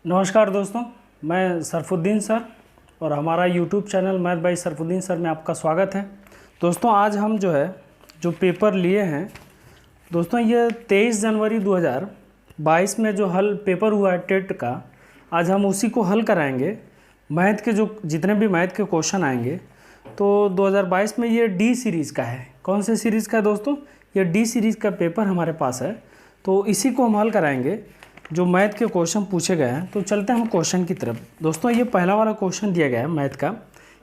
नमस्कार दोस्तों, मैं सरफुद्दीन सर और हमारा YouTube channel math by Sarfuddin sir में आपका स्वागत है। दोस्तों आज हम जो पेपर लिए हैं दोस्तों, ये 23 जनवरी 2022 में जो पेपर हुआ है टेट का, आज हम उसी को हल कराएंगे। मैथ के जितने भी मैथ के क्वेश्चन आएंगे तो 2022 में ये डी सीरीज़ का है। कौन से सीरीज़ का है दोस्तों? ये डी सीरीज़ का पेपर हमारे पास है, तो इसी को हम हल कराएंगे जो मैथ के क्वेश्चन पूछे गए हैं। तो चलते हैं हम क्वेश्चन की तरफ। दोस्तों ये पहला वाला क्वेश्चन दिया गया है मैथ का,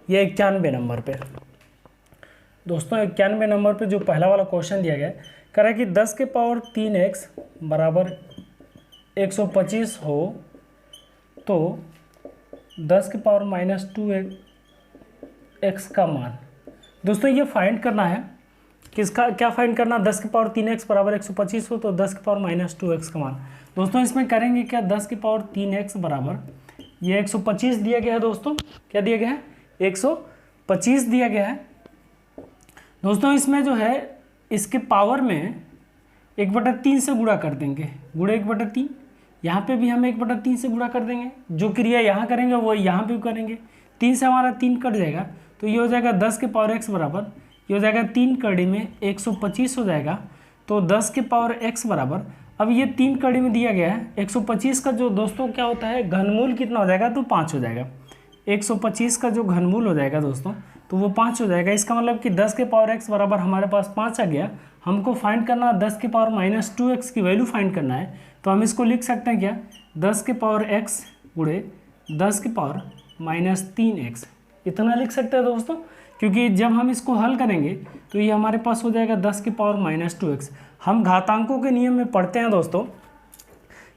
ये 91 नंबर पे। दोस्तों 91 नंबर पे जो पहला वाला क्वेश्चन दिया गया है, कह रहा है कि 10 के पावर 3x बराबर 125 हो तो 10 के पावर -2x का मान। दोस्तों ये फाइंड करना है, किसका क्या फाइंड करना? 10 के पावर 3x बराबर 125 हो तो 10 के पावर -2x का मान। दोस्तों इसमें करेंगे क्या? 10 के पावर 3x बराबर ये 125 दिया गया है। दोस्तों क्या दिया गया है? 125 दिया गया है। दोस्तों इसमें जो है इसके पावर में 1/3 से गुणा कर देंगे, गुणा 1/3। यहाँ पे भी हम 1/3 से गुणा कर देंगे। जो क्रिया यहाँ करेंगे वो यहाँ पे भी करेंगे। 3 से हमारा 3 कट जाएगा तो ये हो जाएगा 10 के पावर x बराबर, ये हो जाएगा 3 कड़ी में 125 हो जाएगा। तो 10 के पावर x बराबर, अब ये 3 कड़ी में दिया गया है 125 का जो दोस्तों क्या होता है घनमूल कितना हो जाएगा? तो 5 हो जाएगा। 125 का जो घनमूल हो जाएगा दोस्तों तो वो 5 हो जाएगा। इसका मतलब कि 10 के पावर x बराबर हमारे पास 5 आ गया। हमको फाइंड करना 10 के पावर -2x की वैल्यू फाइंड करना है। तो हम इसको लिख सकते हैं क्या? 10 के पावर x गुणे 10 के पावर -3x, इतना लिख सकते हैं दोस्तों। क्योंकि जब हम इसको हल करेंगे तो ये हमारे पास हो जाएगा 10 के पावर -2x। हम घातांकों के नियम में पढ़ते हैं दोस्तों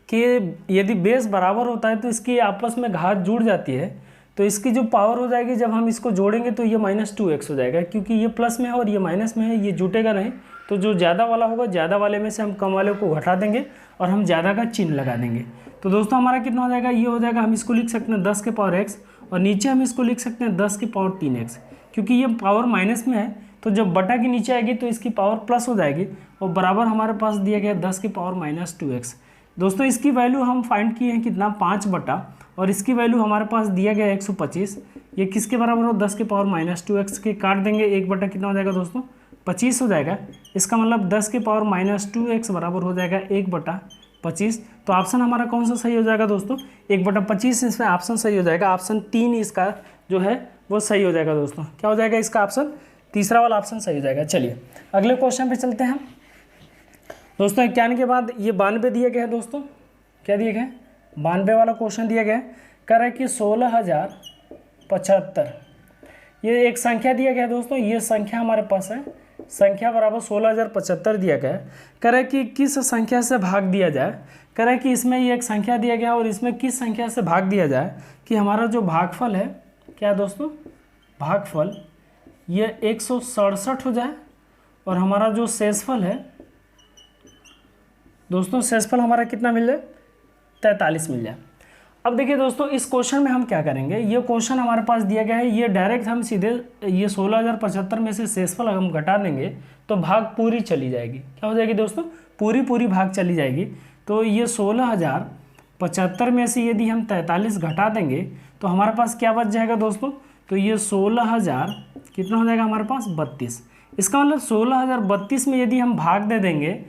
कि यदि बेस बराबर होता है तो इसकी आपस में घात जुड़ जाती है, तो इसकी जो पावर हो जाएगी जब हम इसको जोड़ेंगे तो ये -2x हो जाएगा। क्योंकि ये प्लस में है और ये माइनस में है, ये जुटेगा नहीं। तो जो ज़्यादा वाला होगा, ज़्यादा वाले में से हम कम वाले को घटा देंगे और हम ज़्यादा का चिन्ह लगा देंगे। तो दोस्तों हमारा कितना हो जाएगा? ये हो जाएगा, हम इसको लिख सकते हैं 10 के पावर x और नीचे हम इसको लिख सकते हैं 10 के पावर 3x। क्योंकि ये पावर माइनस में है तो जब बटा के नीचे आएगी तो इसकी पावर प्लस हो जाएगी और बराबर हमारे पास दिया गया 10 के पावर -2x। दोस्तों इसकी वैल्यू हम फाइंड किए हैं कितना? 5 बटा, और इसकी वैल्यू हमारे पास दिया गया 125। ये किसके बराबर हो? 10 के पावर -2x के काट देंगे, 1 बटा कितना हो जाएगा दोस्तों? 25 हो जाएगा। इसका मतलब 10 के पावर -2x बराबर हो जाएगा 1/25। तो ऑप्शन हमारा कौन सा सही हो जाएगा दोस्तों? 1/25 इसमें ऑप्शन सही हो जाएगा। ऑप्शन 3 इसका जो है वो सही हो जाएगा दोस्तों। क्या हो जाएगा इसका ऑप्शन? तीसरा वाला ऑप्शन सही हो जाएगा। चलिए अगले क्वेश्चन पे चलते हैं दोस्तों। 91 के बाद ये 92 दिया गया है दोस्तों। क्या दिया गया है? 92 वाला क्वेश्चन दिया गया है। कह रहा है कि 16,075, ये एक संख्या दिया गया है दोस्तों। ये संख्या हमारे पास है, संख्या बराबर 16,075 दिया गया है। कह रहा है कि किस संख्या से भाग दिया जाए। कह रहा है कि इसमें ये एक संख्या दिया गया और इसमें किस संख्या से भाग दिया जाए कि हमारा जो भागफल है, क्या है दोस्तों? भागफल ये 167 हो जाए और हमारा जो शेषफल है दोस्तों, शेषफल हमारा कितना मिल जाए? 43 मिल जाए। अब देखिए दोस्तों इस क्वेश्चन में हम क्या करेंगे, ये क्वेश्चन हमारे पास दिया गया है, ये डायरेक्ट हम सीधे ये 16,075 में से शेषफल हम घटा देंगे तो भाग पूरी चली जाएगी। क्या हो जाएगी दोस्तों? पूरी भाग चली जाएगी। तो ये 16,075 में से यदि हम 43 घटा देंगे तो हमारे पास क्या बच जाएगा दोस्तों? तो ये 16,000 कितना हो जाएगा हमारे पास? 32। इसका मतलब 16,032 में यदि हम भाग दे देंगे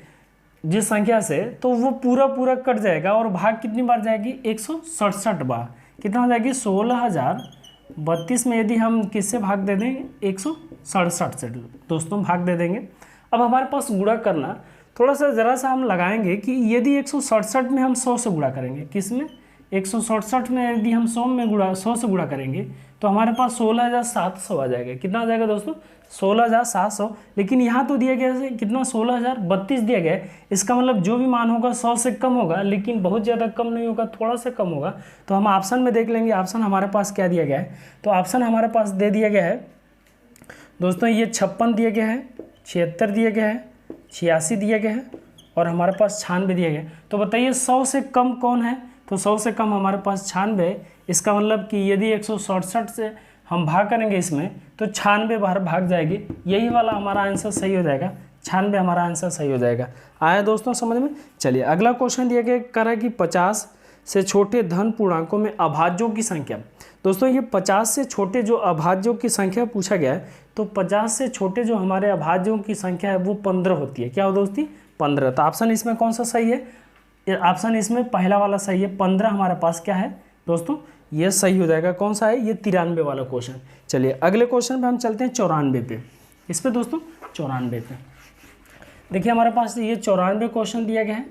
जिस संख्या से तो वो पूरा कट जाएगा और भाग कितनी बार जाएगी? 167 बार। कितना हो जाएगी? 16,032 में यदि हम किससे भाग दे देंगे? 167 से दोस्तों भाग दे देंगे। अब हमारे पास गुणा करना थोड़ा सा ज़रा सा हम लगाएंगे कि यदि 167 में हम 100 से गुणा करेंगे, किस में? 167 में यदि हम 100 से गुणा करेंगे तो हमारे पास 16,700 आ जाएगा। कितना आ जाएगा दोस्तों? 16,700। लेकिन यहाँ तो दिया गया है कितना? 16,032 दिया गया है। इसका मतलब जो भी मान होगा 100 से कम होगा, लेकिन बहुत ज़्यादा कम नहीं होगा, थोड़ा सा कम होगा। तो हम ऑप्शन में देख लेंगे ऑप्शन हमारे पास क्या दिया गया है। तो ऑप्शन हमारे पास दे दिया गया है दोस्तों, ये 56 दिया गया है, 76 दिया गया है, 86 दिया गया है और हमारे पास 96 दिया गया है। तो बताइए 100 से कम कौन है? तो 100 से कम हमारे पास 96 है। इसका मतलब कि यदि 167 से हम भाग करेंगे इसमें तो 96 बार भाग जाएगी। यही वाला हमारा आंसर सही हो जाएगा, 96 हमारा आंसर सही हो जाएगा। आया दोस्तों समझ में? चलिए अगला क्वेश्चन दिया गया, कह रहा है कि 50 से छोटे धन पूर्णांकों में अभाज्यों की संख्या। दोस्तों ये 50 से छोटे जो अभाज्यों की संख्या पूछा गया है, तो 50 से छोटे जो हमारे अभाज्यों की संख्या है वो 15 होती है। क्या हो दोस्ती? 15। तो ऑप्शन इसमें कौन सा सही है? ऑप्शन इसमें पहला वाला सही है, 15 हमारे पास क्या है दोस्तों, ये सही हो जाएगा। कौन सा है? ये 93 वाला क्वेश्चन। चलिए अगले क्वेश्चन पे हम चलते हैं 94 पे। इस पे दोस्तों 94 पे देखिए हमारे पास ये 94 क्वेश्चन दिया गया है।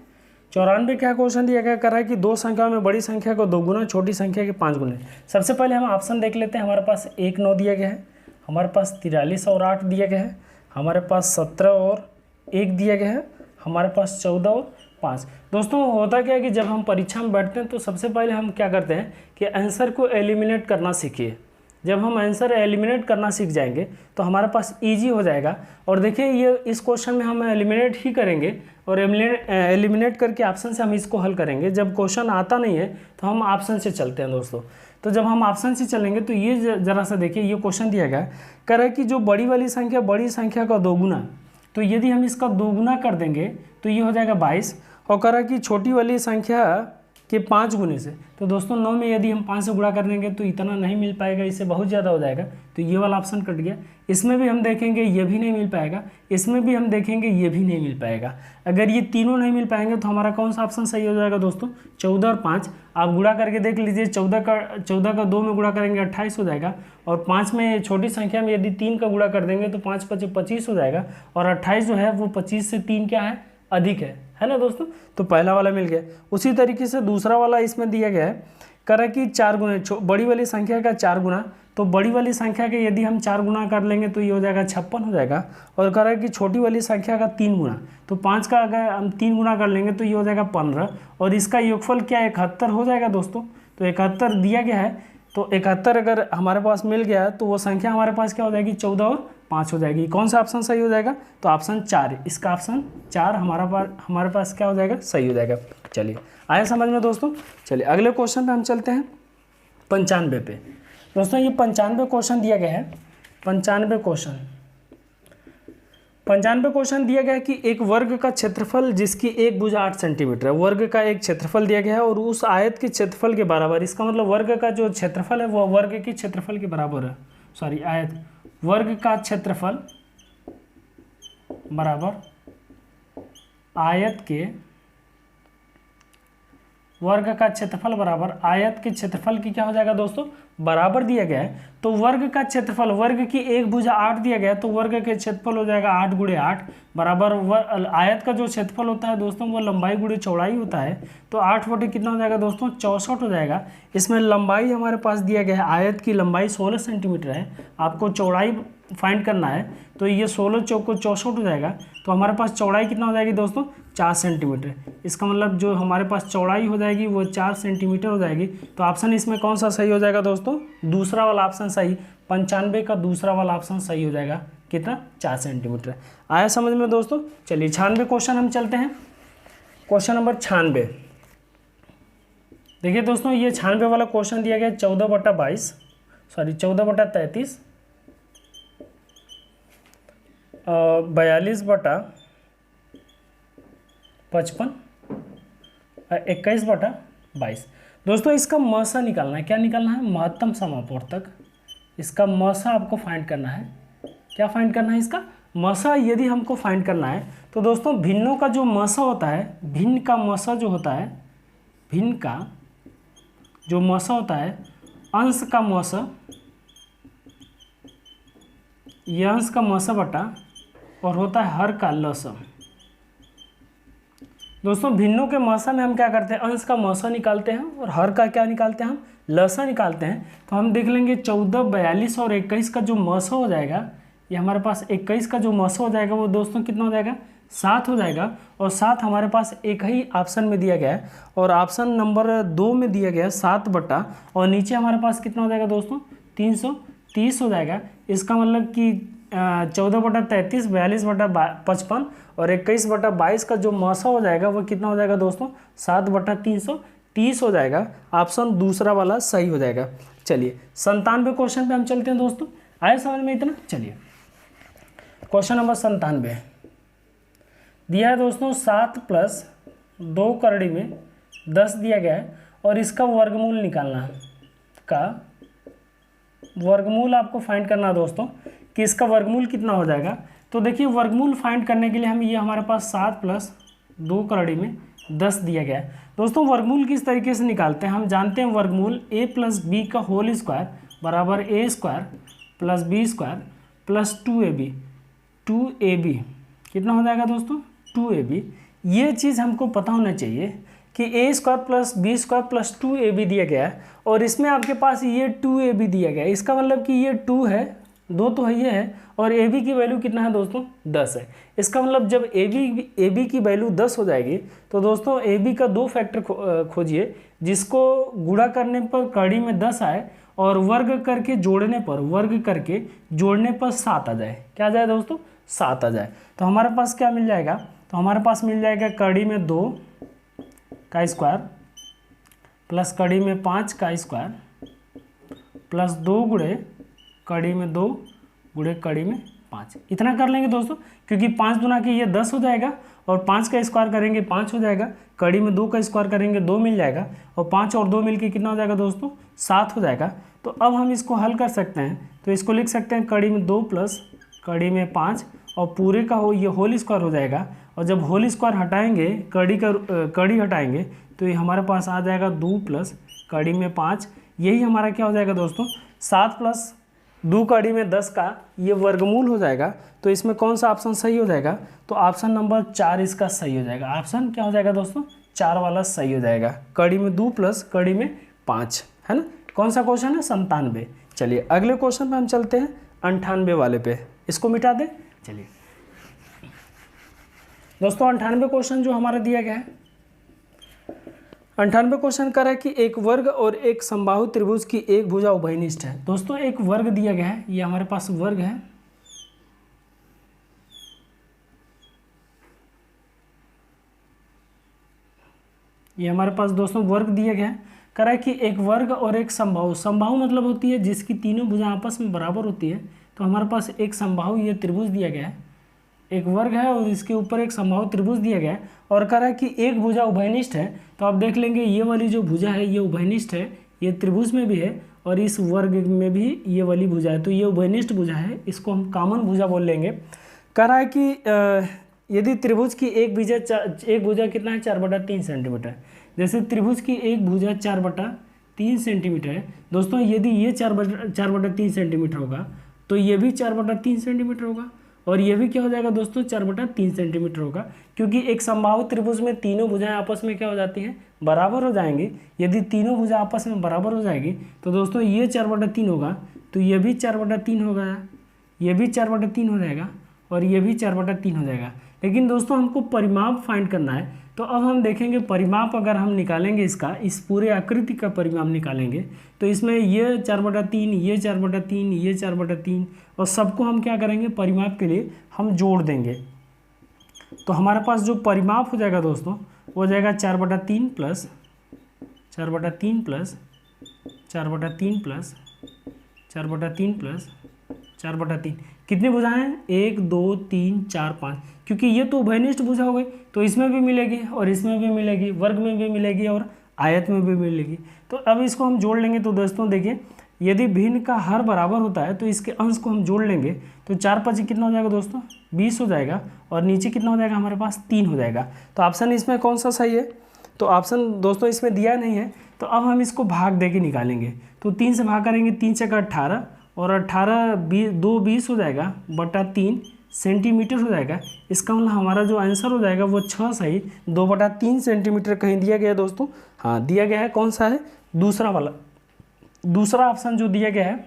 94 क्या क्वेश्चन दिया गया, कर रहा है कि दो संख्या में बड़ी संख्या को 2 गुना, छोटी संख्या के 5 गुना। सबसे पहले हम ऑप्शन देख लेते हैं। हमारे पास 1 9 दिया गया है, हमारे पास 43 और 8 दिया गया है, हमारे पास 17 और 1 दिया गया है, हमारे पास 14 और 5। दोस्तों होता क्या है कि जब हम परीक्षा में बैठते हैं तो सबसे पहले हम क्या करते हैं कि आंसर को एलिमिनेट करना सीखिए। जब हम आंसर एलिमिनेट करना सीख जाएंगे तो हमारे पास इजी हो जाएगा। और देखिए ये इस क्वेश्चन में हम एलिमिनेट ही करेंगे और एलिमिनेट करके ऑप्शन से हम इसको हल करेंगे। जब क्वेश्चन आता नहीं है तो हम ऑप्शन से चलते हैं दोस्तों। तो जब हम ऑप्शन से चलेंगे तो ये ज़रा सा देखिए, ये क्वेश्चन दिया गया है, कह रहा है कि जो बड़ी वाली संख्या बड़ी संख्या का 2 गुना, तो यदि हम इसका 2 गुना कर देंगे तो ये हो जाएगा 22। और कह रहा है कि छोटी वाली संख्या के 5 गुने से, तो दोस्तों 9 में यदि हम 5 से गुणा कर देंगे तो इतना नहीं मिल पाएगा, इससे बहुत ज़्यादा हो जाएगा। तो ये वाला ऑप्शन कट गया। इसमें भी हम देखेंगे ये भी नहीं मिल पाएगा, इसमें भी हम देखेंगे ये भी नहीं मिल पाएगा। अगर ये तीनों नहीं मिल पाएंगे तो हमारा कौन सा ऑप्शन सही हो जाएगा दोस्तों? 14 और 5। आप गुणा करके देख लीजिए, 14 का 2 में गुणा करेंगे 28 हो जाएगा, और 5 में छोटी संख्या में यदि 3 का गुणा कर देंगे तो 5 5 25 हो जाएगा, और 28 जो है वो 25 से 3 क्या है? अधिक है ना दोस्तों। तो पहला वाला मिल गया। उसी तरीके से दूसरा वाला इसमें दिया गया है, कह रहा है कि 4 गुना, बड़ी वाली संख्या का 4 गुना, तो बड़ी वाली संख्या के यदि हम 4 गुना कर लेंगे तो ये हो जाएगा 56 हो जाएगा। और कह रहा है कि छोटी वाली संख्या का 3 गुना, तो 5 का अगर हम 3 गुना कर लेंगे तो ये हो जाएगा 15, और इसका योगफल क्या 71 हो जाएगा दोस्तों। तो 71 दिया गया है, तो 71 अगर हमारे पास मिल गया तो वो संख्या हमारे पास क्या हो जाएगी? 14 और 5 हो जाएगी। कौन सा ऑप्शन सही हो जाएगा? तो ऑप्शन 4, इसका ऑप्शन 4 हमारे पास क्या हो जाएगा? सही हो जाएगा। चलिए आया समझ में दोस्तों। चलिए अगले क्वेश्चन पे हम चलते हैं 95 पे। दोस्तों ये 95 क्वेश्चन दिया गया है। 95 क्वेश्चन दिया गया है कि एक वर्ग का क्षेत्रफल जिसकी एक भुजा 8 सेंटीमीटर है, वर्ग का एक क्षेत्रफल दिया गया है और उस आयत के क्षेत्रफल के बराबर, इसका मतलब वर्ग का जो क्षेत्रफल है वो वर्ग के क्षेत्रफल के बराबर है। सॉरी, आयत, वर्ग का क्षेत्रफल बराबर आयत के, वर्ग का क्षेत्रफल बराबर आयत के क्षेत्रफल की क्या हो जाएगा दोस्तों? बराबर दिया गया है। तो वर्ग का क्षेत्रफल, वर्ग की एक भुजा 8 दिया गया है, तो वर्ग के क्षेत्रफल हो जाएगा 8 गुणे 8 बराबर आयत का जो क्षेत्रफल होता है दोस्तों वो लंबाई गुणे चौड़ाई होता है। तो 8 बटे कितना हो जाएगा दोस्तों? 64 हो जाएगा। इसमें लंबाई हमारे पास दिया गया है, आयत की लंबाई 16 सेंटीमीटर है, आपको चौड़ाई फाइंड करना है, तो ये 16 चौको 64 हो जाएगा। तो हमारे पास चौड़ाई कितना हो जाएगी दोस्तों? 4 सेंटीमीटर। इसका मतलब जो हमारे पास चौड़ाई हो जाएगी वो 4 सेंटीमीटर हो जाएगी। तो ऑप्शन इसमें कौन सा सही हो जाएगा दोस्तों? दूसरा वाला ऑप्शन सही, 95 का दूसरा वाला ऑप्शन सही हो जाएगा। कितना? 4 सेंटीमीटर। आया समझ में दोस्तों। चलिए 96 क्वेश्चन हम चलते हैं। क्वेश्चन नंबर 96 देखिए दोस्तों, ये 96 वाला क्वेश्चन दिया गया 14/22, सॉरी 14/33, 42/55, 21/22। दोस्तों इसका मसा निकालना है। क्या निकालना है? महत्तम समापवर्तक। इसका मसा आपको फाइंड करना है। क्या फाइंड करना है? इसका मसा यदि हमको फाइंड करना है तो दोस्तों भिन्नों का जो मसा होता है, भिन्न का मसा जो होता है, भिन्न का जो मसा होता है, अंश का मसा, यह अंश का मसा बटा और होता है हर का लसा। दोस्तों भिन्नों के मसा में हम क्या करते हैं? अंश का मसा निकालते हैं और हर का क्या निकालते हैं? हम लसा निकालते हैं। तो हम देख लेंगे 14, 42 और 21 का जो मसा हो जाएगा, ये हमारे पास 21 का जो मसा हो जाएगा वो दोस्तों कितना हो जाएगा? 7 हो जाएगा। और 7 हमारे पास एक ही ऑप्शन में दिया गया है, और ऑप्शन नंबर 2 में दिया गया है 7 बटा, और नीचे हमारे पास कितना हो जाएगा दोस्तों? 330 हो जाएगा। इसका मतलब कि 14/33, 42/55 और 21/22 का जो मसा हो जाएगा वो कितना हो जाएगा दोस्तों? 7/330 हो जाएगा। ऑप्शन दूसरा वाला सही हो जाएगा। चलिए 97 क्वेश्चन पे हम चलते हैं दोस्तों। आए समझ में इतना? चलिए क्वेश्चन नंबर 97 दिया है दोस्तों 7 + 2 करड़ी में 10 दिया गया है, और इसका वर्गमूल निकालना है, का वर्गमूल आपको फाइंड करना है दोस्तों कि इसका वर्गमूल कितना हो जाएगा। तो देखिए वर्गमूल फाइंड करने के लिए हम ये हमारे पास 7 + 2 कड़ी में 10 दिया गया है। दोस्तों वर्गमूल किस तरीके से निकालते हैं, हम जानते हैं वर्गमूल a + b का होल स्क्वायर बराबर a² + b² + 2ab। 2ab कितना हो जाएगा दोस्तों, 2ab। ये चीज़ हमको पता होना चाहिए कि a² + b² + 2ab दिया गया है और इसमें आपके पास ये 2ab दिया गया है। इसका मतलब कि ये 2 है, 2 तो है, ये है, और ab की वैल्यू कितना है दोस्तों, 10 है। इसका मतलब जब ab की वैल्यू 10 हो जाएगी तो दोस्तों ab का 2 फैक्टर खोजिए जिसको गुणा करने पर कड़ी में 10 आए और वर्ग करके जोड़ने पर 7 आ जाए। क्या आ जाए दोस्तों, 7 आ जाए। तो हमारे पास क्या मिल जाएगा, तो हमारे पास मिल जाएगा कड़ी में 2 का स्क्वायर प्लस कड़ी में 5 का स्क्वायर प्लस 2 गुणे कड़ी में 2 गुणे कड़ी में 5। इतना कर लेंगे दोस्तों, क्योंकि 5 गुना के ये 10 हो जाएगा और 5 का स्क्वायर करेंगे 5 हो जाएगा, कड़ी में 2 का स्क्वायर करेंगे 2 मिल जाएगा और 5 और 2 मिलके कितना हो जाएगा दोस्तों, 7 हो जाएगा। तो अब हम इसको हल कर सकते हैं, तो इसको लिख सकते हैं कड़ी में 2 प्लस कड़ी में 5 और पूरे का ये होल स्क्वायर हो जाएगा। और जब होल स्क्वायर हटाएंगे, कड़ी हटाएंगे तो ये हमारे पास आ जाएगा 2 प्लस कड़ी में 5। यही हमारा क्या हो जाएगा दोस्तों, 7 + 2 कड़ी में 10 का ये वर्गमूल हो जाएगा। तो इसमें कौन सा ऑप्शन सही हो जाएगा, तो ऑप्शन नंबर 4 इसका सही हो जाएगा। ऑप्शन क्या हो जाएगा दोस्तों, 4 वाला सही हो जाएगा। कड़ी में 2 प्लस कड़ी में 5, है ना। कौन सा क्वेश्चन है, 97। चलिए अगले क्वेश्चन पे हम चलते हैं, 98 वाले पे। इसको मिटा दें। चलिए दोस्तों 98 क्वेश्चन जो हमारा दिया गया है, 98 क्वेश्चन कर रहा है कि एक वर्ग और एक समबाहु त्रिभुज की एक भुजा उभयनिष्ठ है। दोस्तों एक वर्ग दिया गया है, ये हमारे पास वर्ग है, ये हमारे पास दोस्तों वर्ग दिया गया है। कह रहा है कि एक वर्ग और एक समबाहु, समबाहु मतलब होती है जिसकी तीनों भुजा आपस में बराबर होती है। तो हमारे पास एक समबाहु ये त्रिभुज दिया गया है, एक वर्ग है और इसके ऊपर एक समबाहु त्रिभुज दिया गया है और कह रहा है कि एक भुजा उभयनिष्ठ है। तो आप देख लेंगे ये वाली जो भुजा है ये उभयनिष्ठ है, ये त्रिभुज में भी है और इस वर्ग में भी ये वाली भुजा है, तो ये उभयनिष्ठ भुजा है, इसको हम कॉमन भुजा बोल लेंगे। कह रहा है कि यदि त्रिभुज की एक भुजा कितना है, 4/3 सेंटीमीटर। जैसे त्रिभुज की एक भुजा 4/3 सेंटीमीटर है दोस्तों, यदि ये 4/3 सेंटीमीटर होगा तो ये भी 4/3 सेंटीमीटर होगा और ये भी क्या हो जाएगा दोस्तों, 4/3 सेंटीमीटर होगा, क्योंकि एक समबाहु त्रिभुज में तीनों भुजाएं आपस में क्या हो जाती हैं, बराबर हो जाएंगी। यदि तीनों भुजा आपस में बराबर हो जाएगी तो दोस्तों ये 4/3 होगा, तो ये भी 4/3 होगा, ये भी 4/3 हो जाएगा और ये भी 4/3 हो जाएगा। लेकिन दोस्तों हमको परिमाप फाइंड करना है, तो अब हम देखेंगे परिमाप अगर हम निकालेंगे इसका, इस पूरे आकृति का परिमाप निकालेंगे तो इसमें ये 4/3, ये 4/3, ये 4/3 और सबको हम क्या करेंगे, परिमाप के लिए हम जोड़ देंगे। तो हमारे पास जो परिमाप हो जाएगा दोस्तों वो हो जाएगा 4/3 प्लस 4/3 प्लस 4/3 प्लस 4/3 प्लस 4/3। कितनी भुजाएं हैं, 1 2 3 4 5, क्योंकि ये तो उभयनिष्ठ भुजा हो गई तो इसमें भी मिलेगी और इसमें भी मिलेगी, वर्ग में भी मिलेगी और आयत में भी मिलेगी। तो अब इसको हम जोड़ लेंगे। तो दोस्तों देखिए यदि भिन्न का हर बराबर होता है तो इसके अंश को हम जोड़ लेंगे, तो 4 5 कितना हो जाएगा दोस्तों, 20 हो जाएगा और नीचे कितना हो जाएगा, हमारे पास 3 हो जाएगा। तो ऑप्शन इसमें कौन सा सही है, तो ऑप्शन दोस्तों इसमें दिया नहीं है। तो अब हम इसको भाग दे के निकालेंगे, तो 3 से भाग करेंगे, 3 × 18 और 18 2 20 हो जाएगा बटा 3 सेंटीमीटर हो जाएगा। इसका मतलब हमारा जो आंसर हो जाएगा वो 6 सही 2/3 सेंटीमीटर कहीं दिया गया है दोस्तों, हाँ दिया गया है। कौन सा है, दूसरा वाला, दूसरा ऑप्शन जो दिया गया है,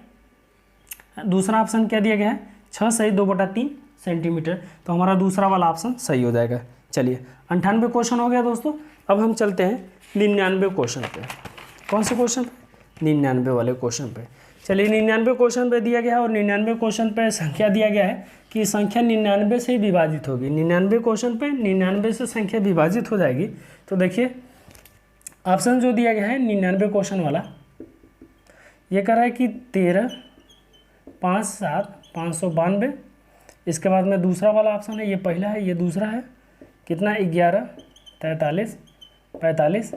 दूसरा ऑप्शन क्या दिया गया है, 6 सही 2/3 सेंटीमीटर। तो हमारा दूसरा वाला ऑप्शन सही हो जाएगा। चलिए 98 क्वेश्चन हो गया दोस्तों। अब हम चलते हैं 99 क्वेश्चन पे। कौन से क्वेश्चन, 99 वाले क्वेश्चन पे। चलिए 99 क्वेश्चन पे दिया गया है और 99 क्वेश्चन पे संख्या दिया गया है कि संख्या 99 से ही विभाजित होगी। 99 क्वेश्चन पे 99 से संख्या विभाजित हो जाएगी। तो देखिए ऑप्शन जो दिया गया है 99 क्वेश्चन वाला, ये कह रहा है कि 13 5 7 592। इसके बाद में दूसरा वाला ऑप्शन है, ये पहला है, ये दूसरा है, कितना 11 43 45।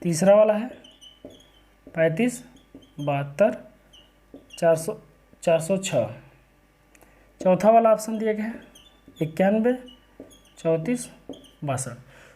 तीसरा वाला है 35, 72, 406। चौथा वाला ऑप्शन दिया गया है 91, 34, 62।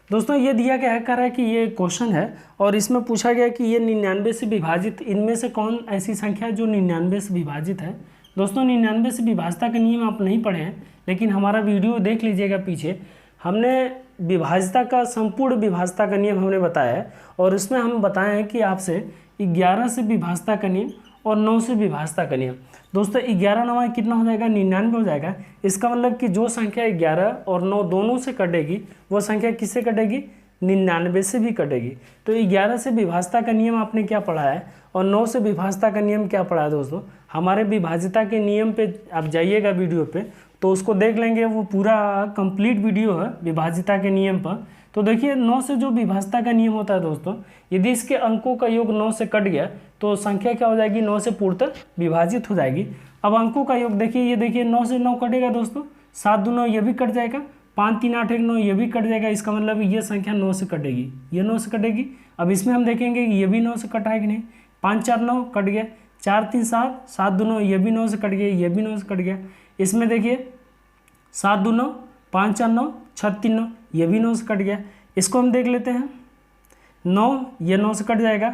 दोस्तों ये दिया गया है, कह रहा है कि ये क्वेश्चन है और इसमें पूछा गया कि ये 99 से विभाजित, इनमें से कौन ऐसी संख्या है जो 99 से विभाजित है। दोस्तों 99 से विभाजता का नियम आप नहीं पढ़े हैं, लेकिन हमारा वीडियो देख लीजिएगा पीछे, हमने विभाजता का, संपूर्ण विभाजता का नियम हमने बताया है और उसमें हम बताए हैं कि आपसे 11 से विभाजता का नियम और 9 से विभाजता का नियम। दोस्तों 11 9 कितना हो जाएगा, 99 हो जाएगा। इसका मतलब कि जो संख्या 11 और 9 दोनों से कटेगी वो संख्या किससे कटेगी, 99 से भी कटेगी। तो 11 से विभाजता का नियम आपने क्या पढ़ा है और 9 से विभाजता का नियम क्या पढ़ा है। दोस्तों हमारे विभाजता के नियम पे आप जाइएगा वीडियो पे, तो उसको देख लेंगे, वो पूरा कंप्लीट वीडियो है विभाजता के नियम पर। तो देखिए 9 से जो विभाजता का नियम होता है दोस्तों, यदि इसके अंकों का योग 9 से कट गया तो संख्या क्या हो जाएगी, 9 से पूर्णतः विभाजित हो जाएगी। अब अंकों का योग देखिए, ये देखिए 9 से 9 कटेगा दोस्तों, 7 2 9 ये भी कट जाएगा, 5 3 8 1 9 ये भी कट जाएगा। इसका मतलब ये संख्या 9 से कटेगी, ये 9 से कटेगी। अब इसमें हम देखेंगे कि ये भी 9 से कटा है कि नहीं, 5 4 9 कट गया, 4 3 7, 7 2 9 ये भी 9 से कट गया, ये भी 9 से कट गया। इसमें देखिए 7 2 9, 5 4 9, 6 3 9 ये भी 9 से कट गया। इसको हम देख लेते हैं, 9 ये 9 से कट जाएगा,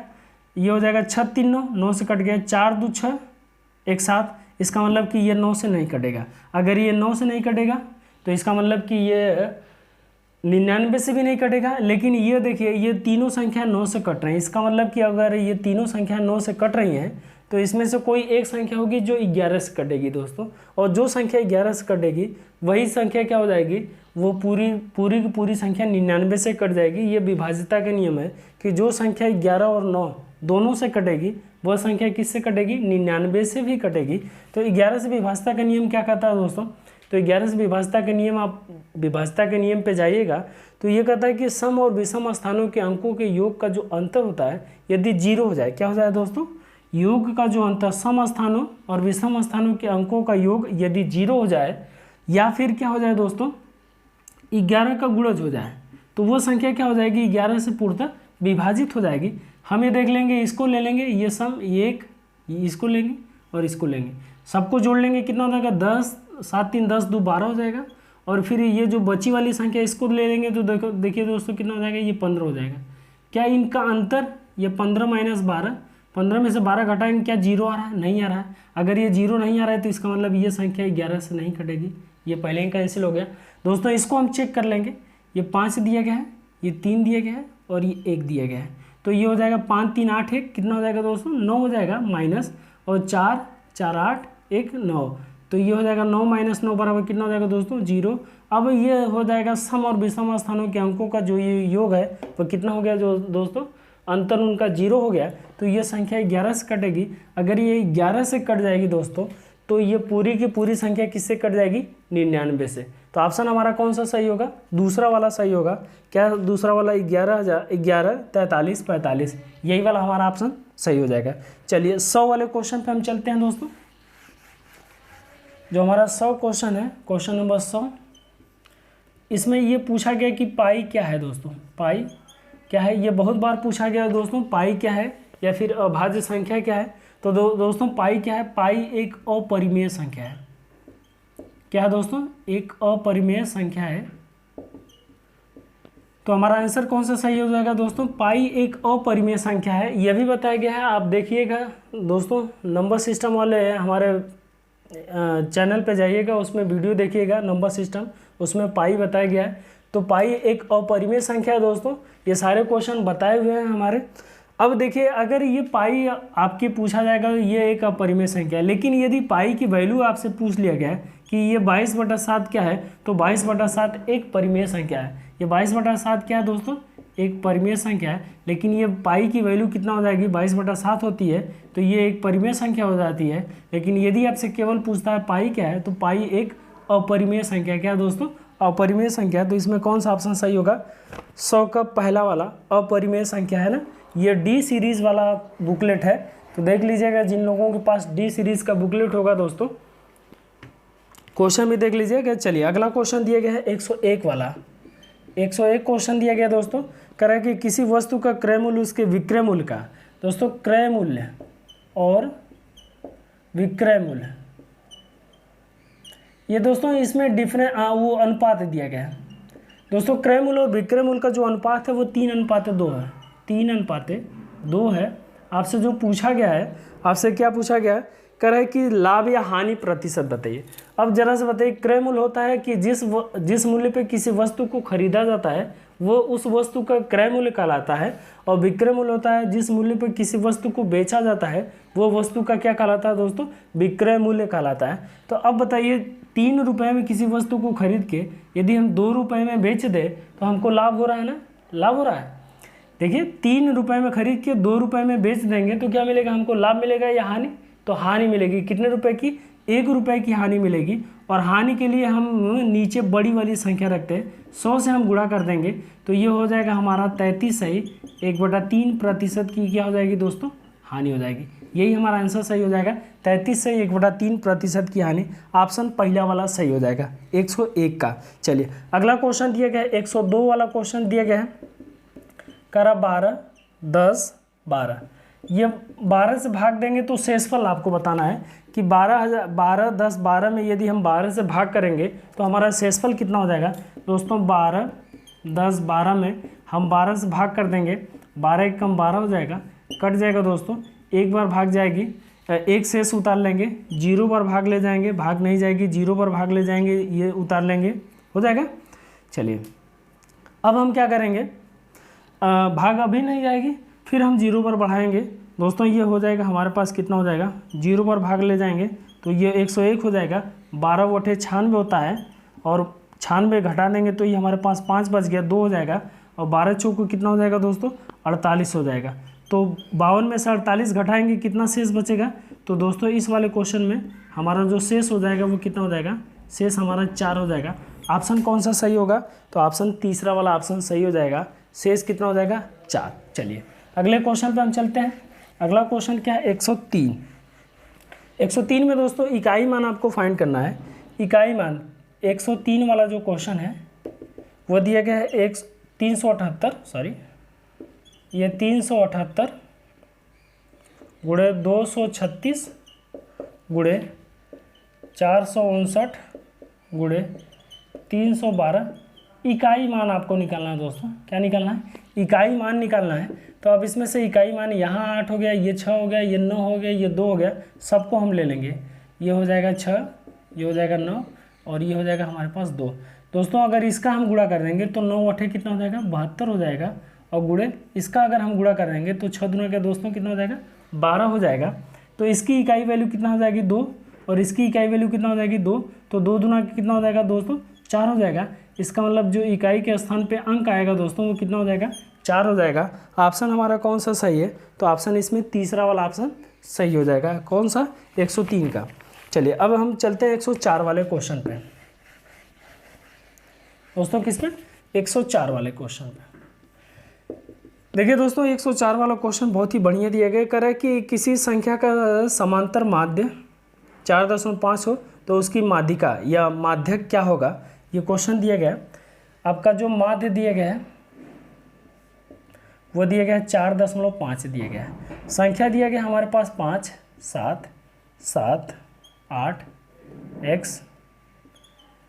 ये हो जाएगा 6 3 9, 9 से कट गया, 4 2 6 1 7। इसका मतलब कि ये 9 से नहीं कटेगा। अगर ये 9 से नहीं कटेगा तो इसका मतलब कि ये 99 से भी नहीं कटेगा। लेकिन ये देखिए ये तीनों संख्या 9 से कट रही हैं, इसका मतलब कि अगर ये तीनों संख्या 9 से कट रही हैं तो इसमें से कोई एक संख्या होगी जो 11 से कटेगी दोस्तों, और जो संख्या 11 से कटेगी वही संख्या क्या हो जाएगी, वो पूरी की पूरी संख्या 99 से कट जाएगी। ये विभाज्यता का नियम है कि जो संख्या 11 और 9 दोनों से कटेगी वह संख्या किससे कटेगी, 99 से भी कटेगी। तो 11 से विभाज्यता का नियम क्या कहता है दोस्तों, तो 11 से विभाज्यता का नियम, आप विभाज्यता के नियम पे जाइएगा तो ये कहता है कि सम और विषम स्थानों के अंकों के योग का जो अंतर होता है यदि 0 हो जाए, क्या हो जाए दोस्तों, योग का जो अंतर सम स्थानों और विषम स्थानों के अंकों का योग यदि 0 हो जाए, या फिर क्या हो जाए दोस्तों 11 का गुणज हो जाए, तो वो संख्या क्या हो जाएगी, 11 से पूर्णतः विभाजित हो जाएगी। हम ये देख लेंगे, इसको ले लेंगे, ये सम ये एक, इसको लेंगे और इसको लेंगे, सबको जोड़ लेंगे, कितना हो जाएगा 10 7 3 10 2 12 हो जाएगा। और फिर ये जो बची वाली संख्या इसको ले लेंगे तो देखो, देखिए दोस्तों कितना हो जाएगा, ये 15 हो जाएगा। क्या इनका अंतर, ये 15 माइनस 12, 15 में से 12 घटाएंगे, क्या 0 आ रहा है, नहीं आ रहा है। अगर ये 0 नहीं आ रहा है तो इसका मतलब ये संख्या 11 से नहीं कटेगी, ये पहले ही कैंसिल हो गया। दोस्तों इसको हम चेक कर लेंगे, ये 5 दिया गया है, ये 3 दिया गया है और ये 1 दिया गया है, तो ये हो जाएगा 5 3 8 1, कितना हो जाएगा दोस्तों 9 हो जाएगा, माइनस और 4 4 8 1 9, तो ये हो जाएगा 9 माइनस 9 बराबर कितना हो जाएगा दोस्तों 0। अब ये हो जाएगा सम और विषम स्थानों के अंकों का जो ये योग है वो कितना हो गया, जो दोस्तों अंतर उनका 0 हो गया, तो ये संख्या 11 से कटेगी। अगर ये 11 से कट जाएगी दोस्तों तो ये पूरी की पूरी संख्या किससे कट जाएगी, 99 से। तो ऑप्शन हमारा कौन सा सही होगा, दूसरा वाला सही होगा। क्या दूसरा वाला 11 43 45, यही वाला हमारा ऑप्शन सही हो जाएगा। चलिए 100 वाले क्वेश्चन पे हम चलते हैं दोस्तों। जो हमारा 100 क्वेश्चन है, क्वेश्चन नंबर 100, इसमें ये पूछा गया कि पाई क्या है दोस्तों, पाई क्या है, ये बहुत बार पूछा गया दोस्तों, पाई क्या है या फिर अभाज्य संख्या क्या है। तो दोस्तों पाई क्या है, पाई एक अपरिमेय संख्या है। क्या है दोस्तों, एक अपरिमेय संख्या है। तो हमारा आंसर कौन सा सही हो जाएगा दोस्तों, पाई एक अपरिमेय संख्या है। यह भी बताया गया है, आप देखिएगा दोस्तों, नंबर सिस्टम वाले हमारे चैनल पे जाइएगा, उसमें वीडियो देखिएगा नंबर सिस्टम, उसमें पाई बताया गया है। तो पाई एक अपरिमेय संख्या है दोस्तों, ये सारे क्वेश्चन बताए हुए हैं हमारे। अब देखिए अगर ये पाई आपके पूछा जाएगा, ये एक अपरिमेय संख्या है, लेकिन यदि पाई की वैल्यू आपसे पूछ लिया गया है कि ये 22/7 क्या है, तो 22/7 एक परिमेय संख्या है। ये 22/7 क्या है दोस्तों, एक परिमेय संख्या है, लेकिन ये पाई की वैल्यू कितना हो जाएगी, 22/7 होती है, तो ये एक परिमेय संख्या हो जाती है। लेकिन यदि आपसे केवल पूछता है पाई क्या है, तो पाई एक अपरिमेय संख्या क्या है दोस्तों, अपरिमेय संख्या। तो इसमें कौन सा ऑप्शन सही होगा, 100 का पहला वाला अपरिमेय संख्या है ना। ये डी सीरीज़ वाला बुकलेट है, तो देख लीजिएगा जिन लोगों के पास डी सीरीज़ का बुकलेट होगा दोस्तों, क्वेश्चन भी देख लीजिएगा। चलिए अगला क्वेश्चन दिया गया है 101 वाला, 101 क्वेश्चन दिया गया दोस्तों, कह रहा है कि किसी वस्तु का क्रय मूल्य उसके विक्रय मूल्य का दोस्तों क्रय मूल्य और विक्रय मूल्य, ये दोस्तों इसमें डिफरेंट वो अनुपात दिया गया है। दोस्तों क्रय मूल्य और विक्रय मूल्य का जो अनुपात है वो 3:2 है, 3:2 है। आपसे जो पूछा गया है, आपसे क्या पूछा गया है, कह रहा है कि लाभ या हानि प्रतिशत बताइए। अब जरा से बताइए, क्रय मूल्य होता है कि जिस मूल्य पे किसी वस्तु को खरीदा जाता है वो उस वस्तु का क्रय मूल्य कहलाता है, और विक्रय मूल्य होता है जिस मूल्य पे किसी वस्तु को बेचा जाता है वो वस्तु का क्या कहलाता है दोस्तों, विक्रय मूल्य कहलाता है। तो अब बताइए 3 रुपये में किसी वस्तु को खरीद के यदि हम 2 रुपये में बेच दें तो हमको लाभ हो रहा है ना, लाभ हो रहा है। देखिए 3 रुपये में खरीद के 2 रुपये में बेच देंगे तो क्या मिलेगा, हमको लाभ मिलेगा या हानि, तो हानि मिलेगी। कितने रुपए की, 1 रुपये की हानि मिलेगी। और हानि के लिए हम नीचे बड़ी वाली संख्या रखते हैं, 100 से हम गुणा कर देंगे तो ये हो जाएगा हमारा 33 सही 1/3% की क्या हो जाएगी दोस्तों, हानि हो जाएगी। यही हमारा आंसर सही हो जाएगा, 33 से 1/3% की हानि। ऑप्शन पहला वाला सही हो जाएगा 101 का। चलिए अगला क्वेश्चन दिया गया है, 102 वाला क्वेश्चन दिया गया है, करा 12, 10, 12। ये 12 से भाग देंगे तो शेषफल आपको बताना है कि 12, 10, 12 में यदि हम 12 से भाग करेंगे तो हमारा शेषफल कितना हो जाएगा दोस्तों। 12, 10, 12 में हम 12 से भाग कर देंगे, 12 एक कम 12 हो जाएगा, कट जाएगा दोस्तों, एक बार भाग जाएगी, एक शेष उतार लेंगे, 0 पर भाग ले जाएंगे, भाग नहीं जाएगी, 0 पर भाग ले जाएंगे, ये उतार लेंगे, हो जाएगा। चलिए अब हम क्या करेंगे, भाग अभी नहीं जाएगी, फिर हम 0 पर बढ़ाएंगे दोस्तों, ये हो जाएगा हमारे पास कितना हो जाएगा, 0 पर भाग ले जाएंगे तो ये 101 हो जाएगा। 12 बटे 96 होता है और 96 घटा देंगे तो ये हमारे पास 5 बच गया, 2 हो जाएगा, और 12 चौको कितना हो जाएगा दोस्तों, 48 हो जाएगा। तो 52 में से 48 घटाएंगे, कितना शेष बचेगा, तो दोस्तों इस वाले क्वेश्चन में हमारा जो शेष हो जाएगा वो कितना हो जाएगा, शेष हमारा 4 हो जाएगा। ऑप्शन कौन सा सही होगा, तो ऑप्शन तीसरा वाला ऑप्शन सही हो जाएगा, शेष कितना हो जाएगा, 4। चलिए अगले क्वेश्चन पे हम चलते हैं। अगला क्वेश्चन क्या है, 103। 103 में दोस्तों इकाई मान आपको फाइंड करना है। इकाई मान 103 वाला जो क्वेश्चन है वो दिया गया है 378, सॉरी ये 378 गुणे 236 गुणे 459 गुणे 312। इकाई मान आपको निकालना है दोस्तों, क्या निकालना है, इकाई मान निकालना है। तो अब इसमें से इकाई मान यहाँ 8 हो गया, ये 6 हो गया, ये 9 हो गया, ये 2 हो गया, सबको हम ले लेंगे। ये हो जाएगा 6, ये हो जाएगा 9 और ये हो जाएगा हमारे पास 2। दोस्तों अगर इसका हम गुणा कर देंगे तो 9 8 कितना हो जाएगा, 72 हो जाएगा, और गुणे इसका अगर हम गुणा कर देंगे तो 6 दूना के दोस्तों कितना हो जाएगा, 12 हो जाएगा। तो इसकी इकाई वैल्यू कितना हो जाएगी, 2, और इसकी इकाई वैल्यू कितना हो जाएगी, 2। तो 2 दूना कितना हो जाएगा दोस्तों, 4 हो जाएगा। इसका मतलब जो इकाई के स्थान पे अंक आएगा दोस्तों वो कितना हो जाएगा, 4 हो जाएगा। ऑप्शन हमारा कौन सा सही है, तो ऑप्शन इसमें तीसरा वाला ऑप्शन सही हो जाएगा। कौन सा, 103 का। चलिए अब हम चलते हैं 104 वाले क्वेश्चन पे दोस्तों, किस पे, 104 वाले क्वेश्चन पे। देखिए दोस्तों 104 वाला क्वेश्चन बहुत ही बढ़िया दिया गया, कह रहा है कि किसी संख्या का समांतर माध्य 4.5 हो तो उसकी माध्यिका या माध्यक क्या होगा, ये क्वेश्चन दिया गया है। आपका जो माध्य दिया गया है वो दिया गया है 4.5 दिया गया है। संख्या दिया गया हमारे पास 5, 7, 7, 8, x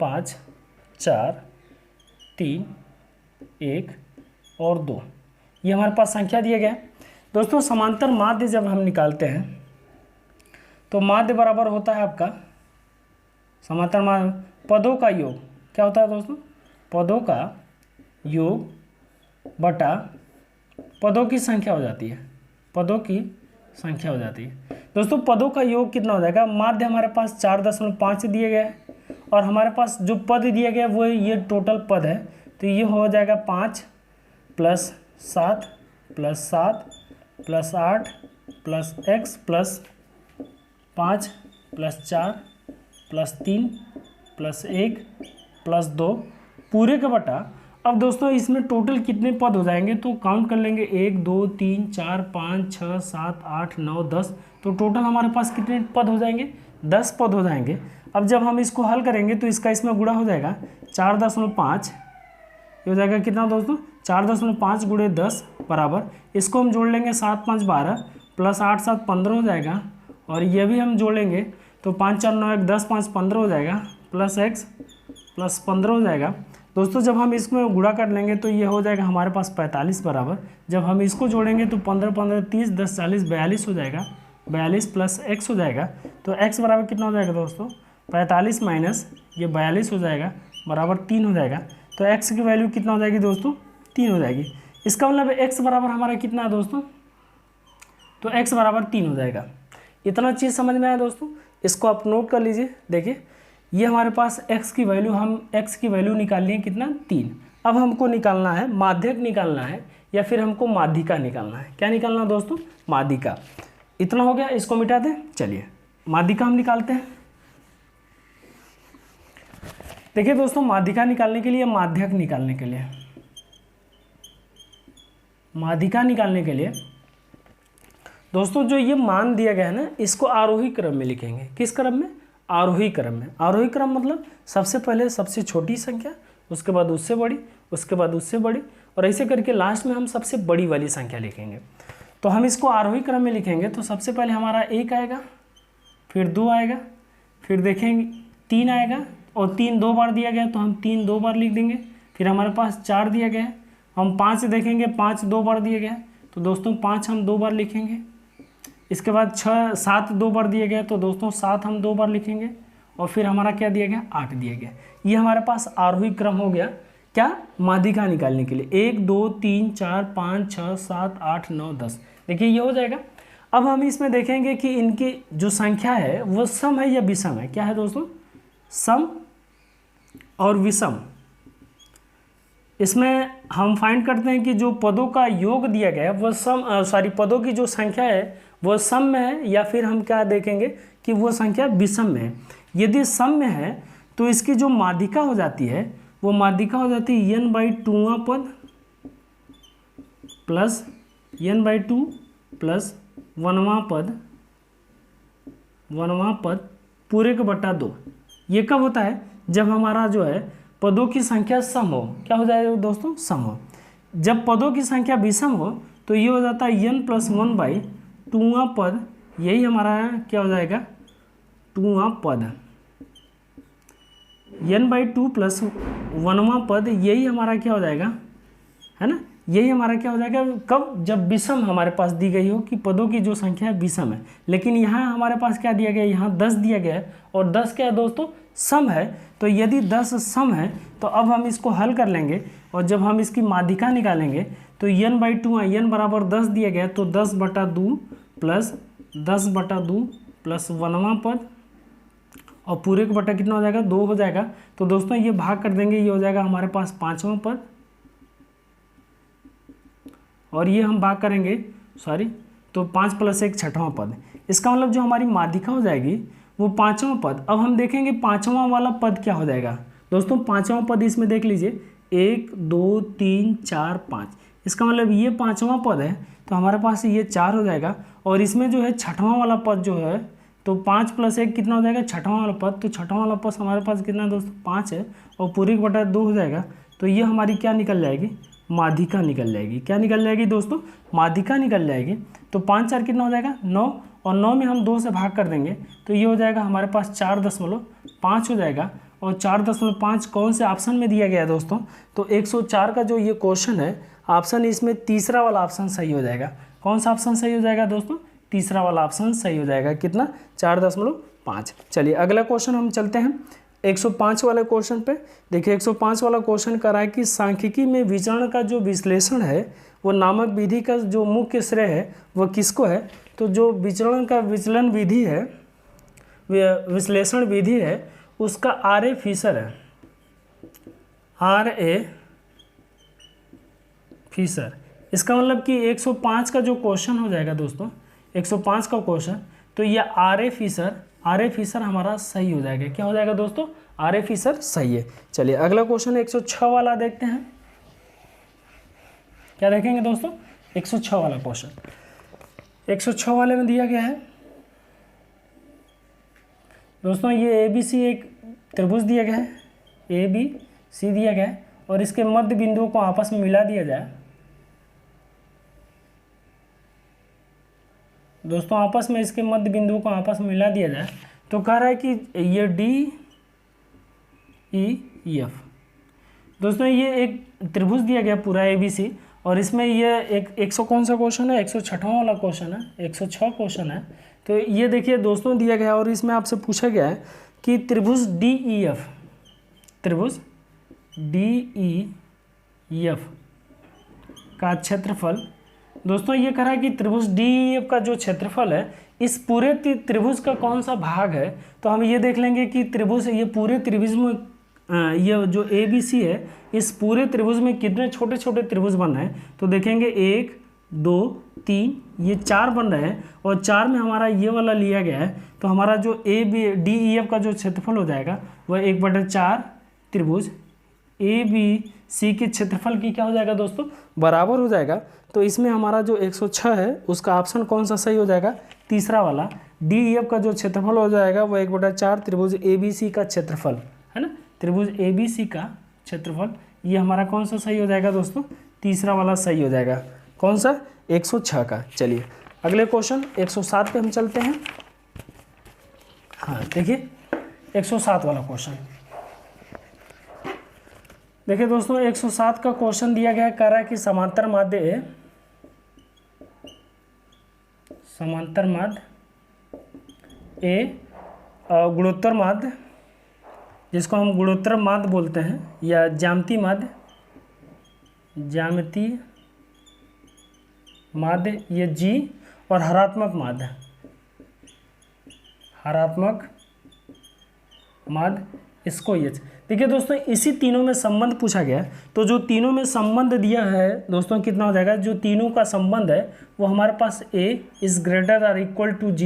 5, 4, 3, 1 और 2, ये हमारे पास संख्या दिया गया है। दोस्तों समांतर माध्य जब हम निकालते हैं तो माध्य बराबर होता है आपका, समांतर माध्य पदों का योग क्या होता है दोस्तों, पदों का योग बटा पदों की संख्या हो जाती है, पदों की संख्या हो जाती है। दोस्तों पदों का योग कितना हो जाएगा, माध्य हमारे पास 4.5 दिए गया है और हमारे पास जो पद दिया गया है वो ये टोटल पद है, तो ये हो जाएगा 5 + 7 + 7 + 8 + x + 5 + 4 + 3 + 1 + 2 पूरे का बटा। अब दोस्तों इसमें टोटल कितने पद हो जाएंगे तो काउंट कर लेंगे, 1 2 3 4 5 6 7 8 9 10, तो टोटल हमारे पास कितने पद हो जाएंगे, 10 पद हो जाएंगे। अब जब हम इसको हल करेंगे तो इसका इसमें गुणा हो जाएगा 4.5, ये हो जाएगा कितना दोस्तों 4.5 गुणे 10 बराबर, इसको हम जोड़ लेंगे 7 5 12 प्लस 8 7 15 हो जाएगा, और ये भी हम जोड़ेंगे तो 5 4 9 1 10 5 15 हो जाएगा, प्लस x प्लस 15 हो जाएगा। दोस्तों जब हम इसमें गुणा कर लेंगे तो ये हो जाएगा हमारे पास 45 बराबर, जब हम इसको जोड़ेंगे तो 15 15 30 10 40 42 हो जाएगा, 42 प्लस x हो जाएगा। तो x बराबर कितना हो जाएगा दोस्तों, 45 माइनस ये 42 हो जाएगा बराबर 3 हो जाएगा। तो x की वैल्यू कितना हो जाएगी दोस्तों, 3 हो जाएगी। इसका मतलब x बराबर हमारा कितना है दोस्तों, तो x बराबर 3 हो जाएगा। इतना चीज़ समझ में आया दोस्तों, इसको आप नोट कर लीजिए। देखिए ये हमारे पास x की वैल्यू, हम x की वैल्यू निकाल लिए कितना, 3। अब हमको निकालना है माध्यक निकालना है या फिर हमको माध्यिका निकालना है। क्या निकालना है दोस्तों, माध्यिका। इतना हो गया, इसको मिटा दें। चलिए माध्यिका हम निकालते हैं। देखिए दोस्तों माध्यिका निकालने के लिए, माध्यक निकालने के लिए, माध्यिका निकालने के लिए दोस्तों जो ये मान दिया गया है ना, इसको आरोही क्रम में लिखेंगे। किस क्रम में, आरोही क्रम में। आरोही क्रम मतलब सबसे पहले सबसे छोटी संख्या, उसके बाद उससे बड़ी, उसके बाद उससे बड़ी, और ऐसे करके लास्ट में हम सबसे बड़ी वाली संख्या लिखेंगे। तो हम इसको आरोही क्रम में लिखेंगे तो सबसे पहले हमारा 1 आएगा, फिर 2 आएगा, फिर देखेंगे 3 आएगा, और 3 2 बार दिया गया तो हम 3 2 बार लिख देंगे। फिर हमारे पास 4 दिया गया है, हम 5 देखेंगे, 5 2 बार दिया गया है तो दोस्तों 5 हम 2 बार लिखेंगे। इसके बाद 6 7 2 बार दिया गया तो दोस्तों 7 हम 2 बार लिखेंगे, और फिर हमारा क्या दिया गया, 8 दिया गया। ये हमारे पास आरोही क्रम हो गया। क्या, माध्यिका निकालने के लिए 1 2 3 4 5 6 7 8 9 10। देखिए ये हो जाएगा। अब हम इसमें देखेंगे कि इनकी जो संख्या है वो सम है या विषम है। क्या है दोस्तों, सम और विषम। इसमें हम फाइंड करते हैं कि जो पदों का योग दिया गया है वो सम, पदों की जो संख्या है वो सम में है, या फिर हम क्या देखेंगे कि वो संख्या विषम में है। यदि सम में है तो इसकी जो माध्यिका हो जाती है वो माध्यिका हो जाती है n/2वां पद प्लस n/2 प्लस 1वां पद पूरे के बटा 2। ये कब होता है, जब हमारा जो है पदों की संख्या सम हो। क्या हो जाएगा दोस्तों, सम हो। जब पदों की संख्या विषम हो तो ये हो जाता है n+1/2वां पद, यही हमारा क्या हो जाएगा, 2वां पद। n/2 प्लस 1वां पद, यही हमारा क्या हो जाएगा, है ना, यही हमारा क्या हो जाएगा कब, जब विषम हमारे पास दी गई हो कि पदों की जो संख्या है विषम है। लेकिन यहाँ हमारे पास क्या दिया गया है, यहाँ 10 दिया गया है, और 10 क्या है दोस्तों, सम है। तो यदि 10 सम है तो अब हम इसको हल कर लेंगे, और जब हम इसकी माध्यिका निकालेंगे तो n/2 n बराबर 10 दिया गया तो 10/2 प्लस 10/2 प्लस 1वां पद, और पूरे का बटा कितना हो जाएगा, 2 हो जाएगा। तो दोस्तों ये भाग कर देंगे, ये हो जाएगा हमारे पास 5वां पद, और ये हम भाग करेंगे तो 5 + 1 6वां पद। इसका मतलब जो हमारी माध्यिका हो जाएगी वो 5वां पद। अब हम देखेंगे 5वां वाला पद क्या हो जाएगा दोस्तों। 5वां पद इसमें देख लीजिए 1 2 3 4 5, इसका मतलब ये 5वां पद है तो हमारे पास ये 4 हो जाएगा। और इसमें जो है 6वां वाला पद जो है तो 5 + 1 कितना हो जाएगा, 6वां वाला पद। तो 6वां वाला पद हमारे पास कितना है दोस्तों, 5 है, और पूरे का बटा 2 हो जाएगा। तो ये हमारी क्या निकल जाएगी, माध्यिका निकल जाएगी। क्या निकल जाएगी दोस्तों, माध्यिका निकल जाएगी। तो 5 4 कितना हो जाएगा, 9, और 9 में हम 2 से भाग कर देंगे तो ये हो जाएगा हमारे पास 4.5 हो जाएगा। और 4.5 कौन से ऑप्शन में दिया गया है दोस्तों, तो 104 का जो ये क्वेश्चन है ऑप्शन, इसमें तीसरा वाला ऑप्शन सही हो जाएगा। कौन सा ऑप्शन सही हो जाएगा दोस्तों, तीसरा वाला ऑप्शन सही हो जाएगा। कितना, 4.5। चलिए अगला क्वेश्चन हम चलते हैं 105 वाले क्वेश्चन पे। देखिए 105 वाला क्वेश्चन कर रहा है कि सांख्यिकी में विचरण का जो विश्लेषण है वो नामक विधि का जो मुख्य श्रेय है वह किसको है। तो जो विचरण का विचलन विधि है, विश्लेषण विधि है, उसका R.A. फिशर है। R.A. फिशर। इसका मतलब कि 105 का जो क्वेश्चन हो जाएगा दोस्तों, 105 का क्वेश्चन, तो ये R.A. फिशर हमारा सही हो जाएगा। क्या हो जाएगा दोस्तों, R.A. फिशर सही है। चलिए अगला क्वेश्चन 106 वाला देखते हैं। क्या देखेंगे दोस्तों, 106 वाला क्वेश्चन। 106 वाले में दिया गया है दोस्तों, ये ABC एक त्रिभुज दिया गया है, ABC दिया गया है, और इसके मध्य बिंदुओं को आपस में मिला दिया जाए, दोस्तों आपस में इसके मध्य बिंदुओं को आपस में मिला दिया जाए, तो कह रहा है कि ये DEF, दोस्तों ये एक त्रिभुज दिया गया पूरा ABC, और इसमें ये एक 100 कौन सा क्वेश्चन है, 106वां वाला क्वेश्चन है, 106 क्वेश्चन है। तो ये देखिए दोस्तों दिया गया और इसमें आपसे पूछा गया है कि त्रिभुज DEF का क्षेत्रफल, दोस्तों ये कह रहा है कि त्रिभुज DEF का जो क्षेत्रफल है इस पूरे त्रिभुज का कौन सा भाग है। तो हम ये देख लेंगे कि त्रिभुज, ये पूरे त्रिभुज में ये जो ABC है इस पूरे त्रिभुज में कितने छोटे छोटे त्रिभुज बन रहे हैं। तो देखेंगे 1 2 3 ये 4 बन रहे हैं, और 4 में हमारा ये वाला लिया गया है। तो हमारा जो DEF का जो क्षेत्रफल हो जाएगा वह 1/4 त्रिभुज ABC के क्षेत्रफल की क्या हो जाएगा दोस्तों, बराबर हो जाएगा। तो इसमें हमारा जो 106 है उसका ऑप्शन कौन सा सही हो जाएगा, तीसरा वाला। DEF का जो क्षेत्रफल हो जाएगा वह 1/4 त्रिभुज ABC का क्षेत्रफल है ना, त्रिभुज ABC का क्षेत्रफल, ये हमारा कौन सा सही हो जाएगा दोस्तों, तीसरा वाला सही हो जाएगा। कौन सा, 106 का। चलिए अगले क्वेश्चन 107 पे हम चलते हैं। हाँ देखिए 107 वाला क्वेश्चन देखिए दोस्तों, 107 का क्वेश्चन दिया गया, कह रहा है कि समांतर माध्य ए गुणोत्तर माध्य, जिसको हम गुणोत्तर माध्य बोलते हैं, या ज्यामितीय माध्य ये G, और हरात्मक माध्य इसको H। देखिए दोस्तों इसी तीनों में संबंध पूछा गया है। तो जो तीनों में संबंध दिया है दोस्तों कितना हो जाएगा, जो तीनों का संबंध है वो हमारे पास A is greater or equal to G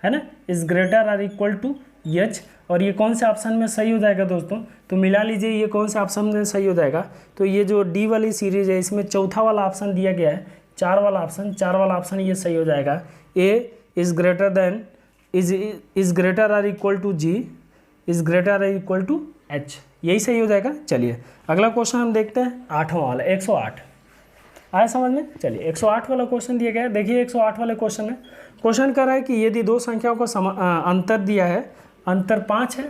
है ना, is greater or equal to H। और ये कौन से ऑप्शन में सही हो जाएगा दोस्तों, तो मिला लीजिए ये कौन से ऑप्शन में सही हो जाएगा। तो ये जो D वाली सीरीज है इसमें चौथा वाला ऑप्शन दिया गया है, 4 वाला ऑप्शन ये सही हो जाएगा। A is greater than is greater or equal to G is greater or equal to H, यही सही हो जाएगा। चलिए अगला क्वेश्चन हम देखते हैं, 8वां वाला 108 आया समझ में। चलिए 108 वाला क्वेश्चन दिया गया है। देखिए 108 वाले क्वेश्चन में क्वेश्चन कर रहा है कि यदि दो संख्याओं को अंतर दिया है, अंतर 5 है,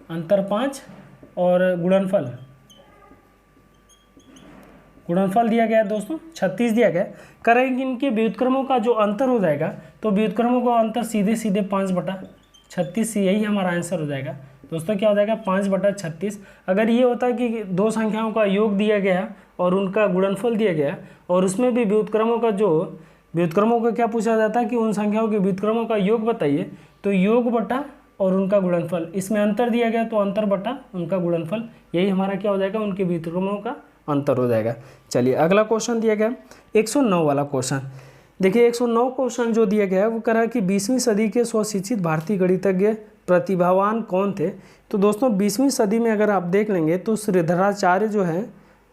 अंतर 5 और गुणनफल दिया गया है दोस्तों 36 दिया गया है। कह रहे हैं कि इनके व्युत्क्रमों का जो अंतर हो जाएगा, तो व्युत्क्रमों का अंतर सीधे 5/36, यही हमारा आंसर हो जाएगा दोस्तों। क्या हो जाएगा 5/36। अगर ये होता है कि दो संख्याओं का योग दिया गया और उनका गुणनफल दिया गया और उसमें भी व्युत्क्रमों का क्या पूछा जाता है कि उन संख्याओं के व्युत्क्रमों का योग बताइए, तो योग बटा और उनका गुणनफल, इसमें अंतर दिया गया तो अंतर बटा उनका गुणनफल, यही हमारा क्या हो जाएगा, उनके व्युत्क्रमों का अंतर हो जाएगा। चलिए अगला क्वेश्चन दिया गया 109 वाला क्वेश्चन। देखिए 109 क्वेश्चन जो दिया गया है वो कह रहा है कि 20वीं सदी के स्वशिक्षित भारतीय गणितज्ञ प्रतिभावान कौन थे। तो दोस्तों 20वीं सदी में अगर आप देख लेंगे तो श्रीधराचार्य जो है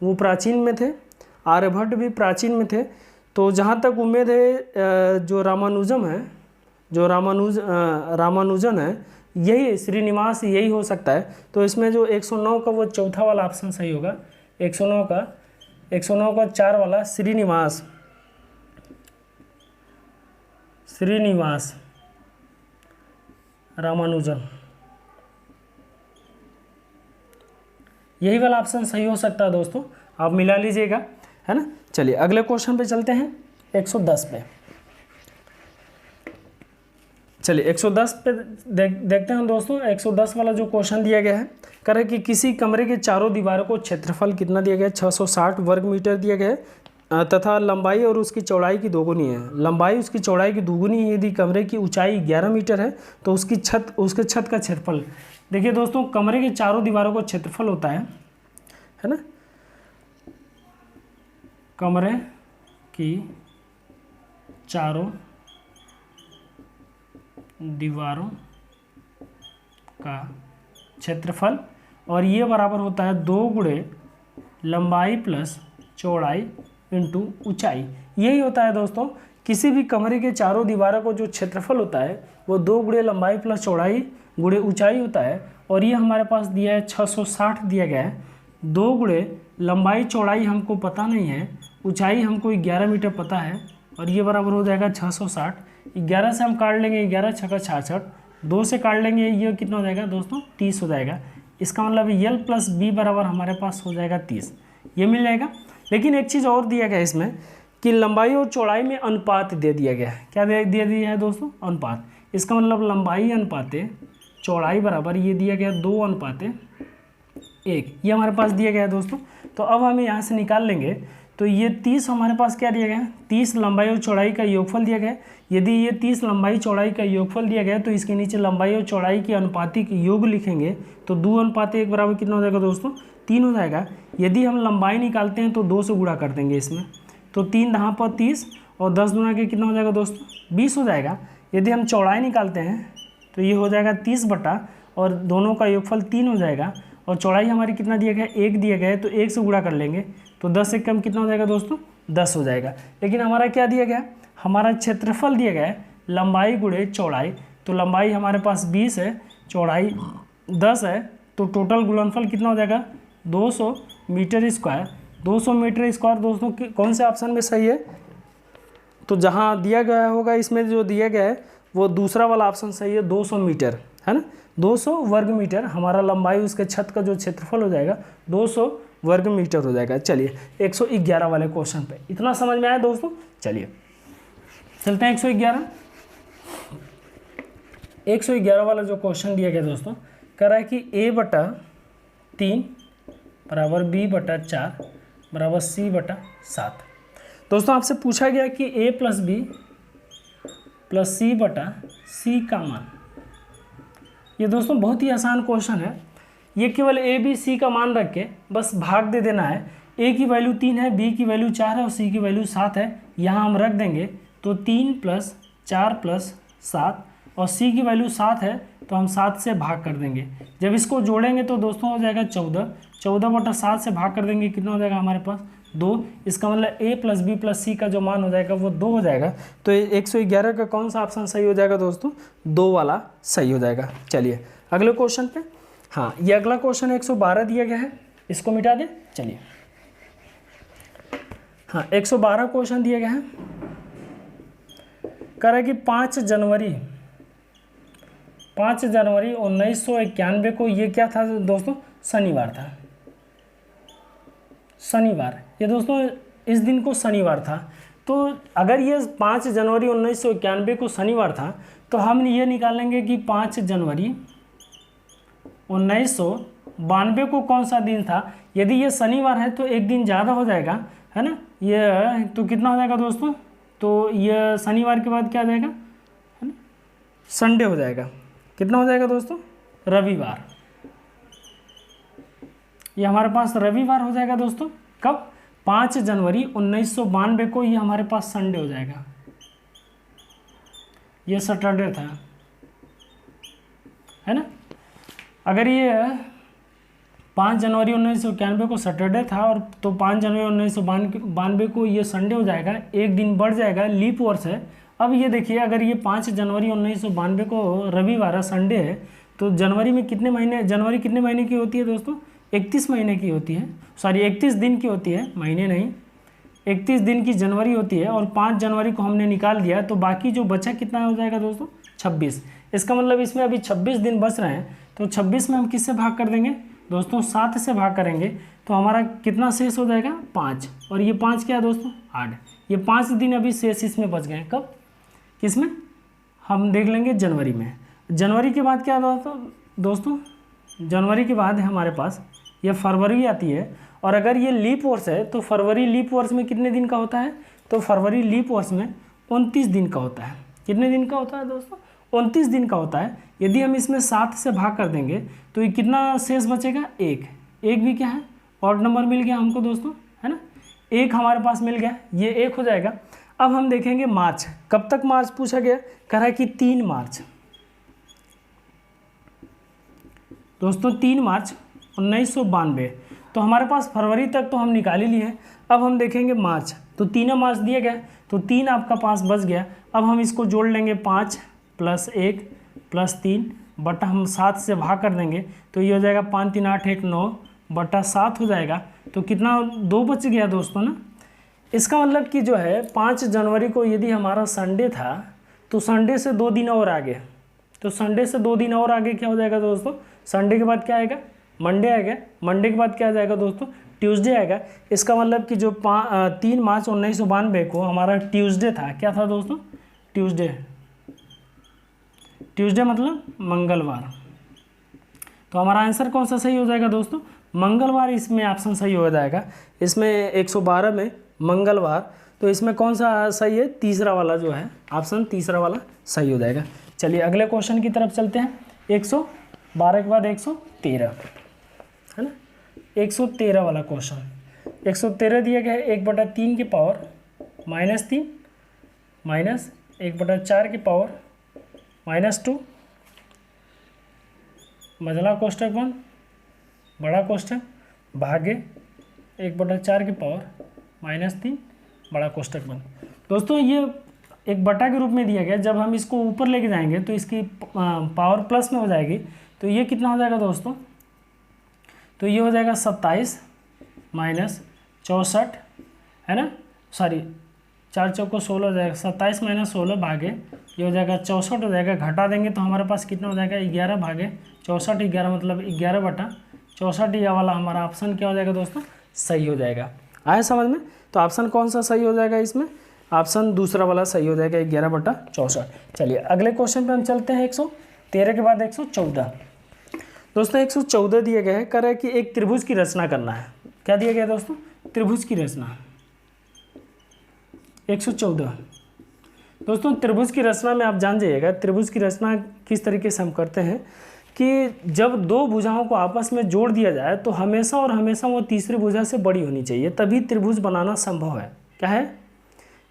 वो प्राचीन में थे, आर्यभट्ट भी प्राचीन में थे। तो जहाँ तक उम्मीद है जो रामानुजन है यही श्रीनिवास यही हो सकता है। तो इसमें जो 109 का वो चौथा वाला ऑप्शन सही होगा। 109 का 4 वाला श्रीनिवास रामानुजन, यही वाला ऑप्शन सही हो सकता है दोस्तों, आप मिला लीजिएगा है ना। चलिए अगले क्वेश्चन पे चलते हैं 110 पे। चलिए 110 पे देखते हैं दोस्तों। 110 वाला जो क्वेश्चन दिया गया है कह रहे कि किसी कमरे के चारों दीवारों को क्षेत्रफल कितना दिया गया है, 660 वर्ग मीटर दिया गया है तथा लंबाई और उसकी चौड़ाई की दोगुनी है। लंबाई उसकी चौड़ाई की दोगुनी है। यदि कमरे की ऊंचाई 11 मीटर है तो उसके छत का क्षेत्रफल। देखिए दोस्तों कमरे के चारों दीवारों को क्षेत्रफल होता है ना, कमरे की चारों दीवारों का क्षेत्रफल, और ये बराबर होता है 2 गुणे लंबाई प्लस चौड़ाई इंटू ऊंचाई। यही होता है दोस्तों, किसी भी कमरे के चारों दीवारों को जो क्षेत्रफल होता है वो 2 गुणे लंबाई प्लस चौड़ाई गुणे ऊंचाई होता है। और ये हमारे पास दिया है 660 दिया गया है। 2 गुणे लंबाई चौड़ाई हमको पता नहीं है, ऊंचाई हमको 11 मीटर पता है, और ये बराबर हो जाएगा 660। 11 से हम काट लेंगे 11 छक्का 66, 2 से काट लेंगे ये कितना हो जाएगा दोस्तों 30 हो जाएगा। इसका मतलब एल प्लस बी बराबर हमारे पास हो जाएगा 30, ये मिल जाएगा। लेकिन एक चीज़ और दिया गया है इसमें कि लंबाई और चौड़ाई में अनुपात दे दिया गया है। क्या दे दिया है दोस्तों? अनुपात। इसका मतलब लंबाई अनुपाते चौड़ाई बराबर ये दिया गया 2:1, ये हमारे पास दिया गया है दोस्तों। तो अब हम यहाँ से निकाल लेंगे, तो ये 30 हमारे पास क्या दिया गया है? 30 लंबाई और चौड़ाई का योगफल दिया गया है। यदि ये 30 लंबाई चौड़ाई का योगफल दिया गया है तो इसके नीचे लंबाई और चौड़ाई की अनुपातिक योग लिखेंगे, तो 2:1 बराबर कितना हो जाएगा दोस्तों? 3 हो जाएगा। यदि हम लंबाई निकालते हैं तो 2 से गुणा कर देंगे इसमें, तो 3 दहाँ पर 30 और 10 गुणा के कितना हो जाएगा दोस्तों? 20 हो जाएगा। यदि हम चौड़ाई निकालते हैं तो ये हो जाएगा 30 बटा, और दोनों का योगफल 3 हो जाएगा, और चौड़ाई हमारी कितना दिया गया है? 1 दिया गया है, तो 1 से गुणा कर लेंगे, तो 10 से कम कितना हो जाएगा दोस्तों? 10 हो जाएगा। लेकिन हमारा क्या दिया गया? हमारा क्षेत्रफल दिया गया है लंबाई गुणे चौड़ाई, तो लंबाई हमारे पास 20 है, चौड़ाई 10 है, तो टोटल गुणनफल कितना हो जाएगा? 200 मीटर स्क्वायर। 200 मीटर स्क्वायर दोस्तों कौन से ऑप्शन में सही है? तो जहाँ दिया गया होगा इसमें जो दिया गया है वो दूसरा वाला ऑप्शन सही है, 200 मीटर, है ना। 200 वर्ग मीटर हमारा लंबाई, उसके छत का जो क्षेत्रफल हो जाएगा 200 वर्ग मीटर हो जाएगा। चलिए 111 वाले क्वेश्चन पे इतना समझ में आया दोस्तों। चलिए चलते हैं 111 वाला जो क्वेश्चन दिया गया दोस्तों, कह रहा है कि a/3 बराबर b/4 बराबर c/7। दोस्तों आपसे पूछा गया कि a + b + c/c का मान। ये दोस्तों बहुत ही आसान क्वेश्चन है। ये केवल a b c का मान रख के बस भाग दे देना है। a की वैल्यू 3 है, b की वैल्यू 4 है और c की वैल्यू 7 है। यहाँ हम रख देंगे, तो 3 + 4 + 7, और c की वैल्यू 7 है तो हम 7 से भाग कर देंगे। जब इसको जोड़ेंगे तो दोस्तों हो जाएगा 14। 14/7 से भाग कर देंगे, कितना हो जाएगा हमारे पास? 2। इसका मतलब a + b + c का जो मान हो जाएगा वो 2 हो जाएगा। तो 111 का कौन सा ऑप्शन सही हो जाएगा दोस्तों? 2 वाला सही हो जाएगा। चलिए अगले क्वेश्चन पे। हाँ, ये अगला क्वेश्चन 112 दिया गया है, इसको मिटा दें। चलिए हाँ, 112 क्वेश्चन दिया गया है। कह रहा है कि 5 जनवरी 1991 को, ये क्या था दोस्तों? शनिवार था। शनिवार, ये दोस्तों इस दिन को शनिवार था। तो अगर ये 5 जनवरी 1991 को शनिवार था तो हम ये निकालेंगे कि 5 जनवरी 1992 को कौन सा दिन था। यदि ये शनिवार है तो एक दिन ज़्यादा हो जाएगा, है ना। ये तो कितना हो जाएगा दोस्तों? तो ये शनिवार के बाद क्या आ जाएगा, है ना, संडे हो जाएगा। कितना हो जाएगा दोस्तों? रविवार। ये हमारे पास रविवार हो जाएगा दोस्तों। कब? 5 जनवरी 1992 को ये हमारे पास संडे हो जाएगा। ये सैटरडे था, है ना। अगर ये 5 जनवरी 1991 को सैटरडे था और तो 5 जनवरी 1992 को ये संडे हो जाएगा, एक दिन बढ़ जाएगा, लीप वर्ष है। अब ये देखिए, अगर ये 5 जनवरी 1992 को रविवार संडे है तो जनवरी में कितने महीने, जनवरी कितने महीने की होती है दोस्तों? 31 महीने की होती है, सॉरी 31 दिन की होती है, महीने नहीं, 31 दिन की जनवरी होती है। और 5 जनवरी को हमने निकाल दिया तो बाकी जो बचा कितना हो जाएगा दोस्तों? 26। इसका मतलब इसमें अभी 26 दिन बच रहे हैं, तो 26 में हम किससे भाग कर देंगे दोस्तों? 7 से भाग करेंगे तो हमारा कितना शेष हो जाएगा? 5। और ये 5 क्या है दोस्तों? 8। ये 5 दिन अभी शेष इसमें बच गए। कब? किसमें? हम देख लेंगे जनवरी में। जनवरी के बाद क्या दोस्तों? जनवरी के बाद हमारे पास ये फरवरी आती है। और अगर ये लीप वर्ष है तो फरवरी लीप वर्ष में कितने दिन का होता है? तो फरवरी लीप वर्ष में 29 दिन का होता है। कितने दिन का होता है दोस्तों? 29 दिन का होता है। यदि हम इसमें 7 से भाग कर देंगे तो ये कितना शेष बचेगा? 1। 1 भी क्या है? ऑड नंबर मिल गया हमको दोस्तों, है ना। 1 हमारे पास मिल गया, ये 1 हो जाएगा। अब हम देखेंगे मार्च। कब तक मार्च पूछा गया? कह रहा है कि 3 मार्च दोस्तों, 3 मार्च 1992। तो हमारे पास फरवरी तक तो हम निकाल ही लिए हैं। अब हम देखेंगे मार्च, तो 3 मार्च दिया गया, तो 3 आपका पास बच गया। अब हम इसको जोड़ लेंगे, 5 + 1 + 3 बटा हम 7 से भाग कर देंगे तो ये हो जाएगा 5 3 8 1 9, बटा 7 हो जाएगा। तो कितना 2 बच गया दोस्तों ना। इसका मतलब कि जो है 5 जनवरी को यदि हमारा संडे था तो संडे से 2 दिन और आगे, तो संडे से 2 दिन और आगे क्या हो जाएगा दोस्तों, संडे के बाद क्या आएगा, मंडे आएगा। मंडे के बाद क्या आ जाएगा दोस्तों, ट्यूसडे आएगा। इसका मतलब कि जो 3 मार्च 1992 को हमारा ट्यूसडे था, क्या था दोस्तों, ट्यूसडे। ट्यूसडे मतलब मंगलवार। तो हमारा आंसर कौन सा सही हो जाएगा दोस्तों, मंगलवार। इसमें ऑप्शन सही हो जाएगा। इसमें 112 में मंगलवार, तो इसमें कौन सा सही है, तीसरा वाला जो है ऑप्शन तीसरा वाला सही हो जाएगा। चलिए अगले क्वेश्चन की तरफ चलते हैं। 112 के बाद 113 है ना, 113 वाला क्वेश्चन। 113 दिया गया है 1/3 की पावर -3 माइनस 1/4 की पावर -2, मझला कोष्ठक 1 बड़ा कोष्ठक भागे 1/4 की पावर -3 बड़ा कोष्ठक 1। दोस्तों ये एक बटा के रूप में दिया गया, जब हम इसको ऊपर लेके जाएंगे तो इसकी पावर प्लस में हो जाएगी। तो ये कितना हो जाएगा दोस्तों, तो ये हो जाएगा 27 माइनस 64 है ना, सॉरी 4 चौको 16 हो जाएगा, 27 माइनस 16 भागे ये हो जाएगा 64 हो जाएगा। घटा देंगे तो हमारे पास कितना हो जाएगा 11 भागे 64, 11 मतलब 11/64। यह वाला हमारा ऑप्शन क्या हो जाएगा दोस्तों, सही हो जाएगा। आया समझ में। तो ऑप्शन कौन सा सही हो जाएगा इसमें, ऑप्शन दूसरा वाला सही हो जाएगा 11/64। चलिए अगले क्वेश्चन पे हम चलते हैं। 113 के बाद 114। दोस्तों 114 दिया गया है, कह रहा है कि एक त्रिभुज की रचना करना है। क्या दिया गया है दोस्तों, त्रिभुज की रचना। 114 दोस्तों त्रिभुज की रचना में आप जान जाइएगा, त्रिभुज की रचना किस तरीके से हम करते हैं कि जब 2 भुजाओं को आपस में जोड़ दिया जाए तो हमेशा और हमेशा वो तीसरी भुजा से बड़ी होनी चाहिए, तभी त्रिभुज बनाना संभव है। क्या है,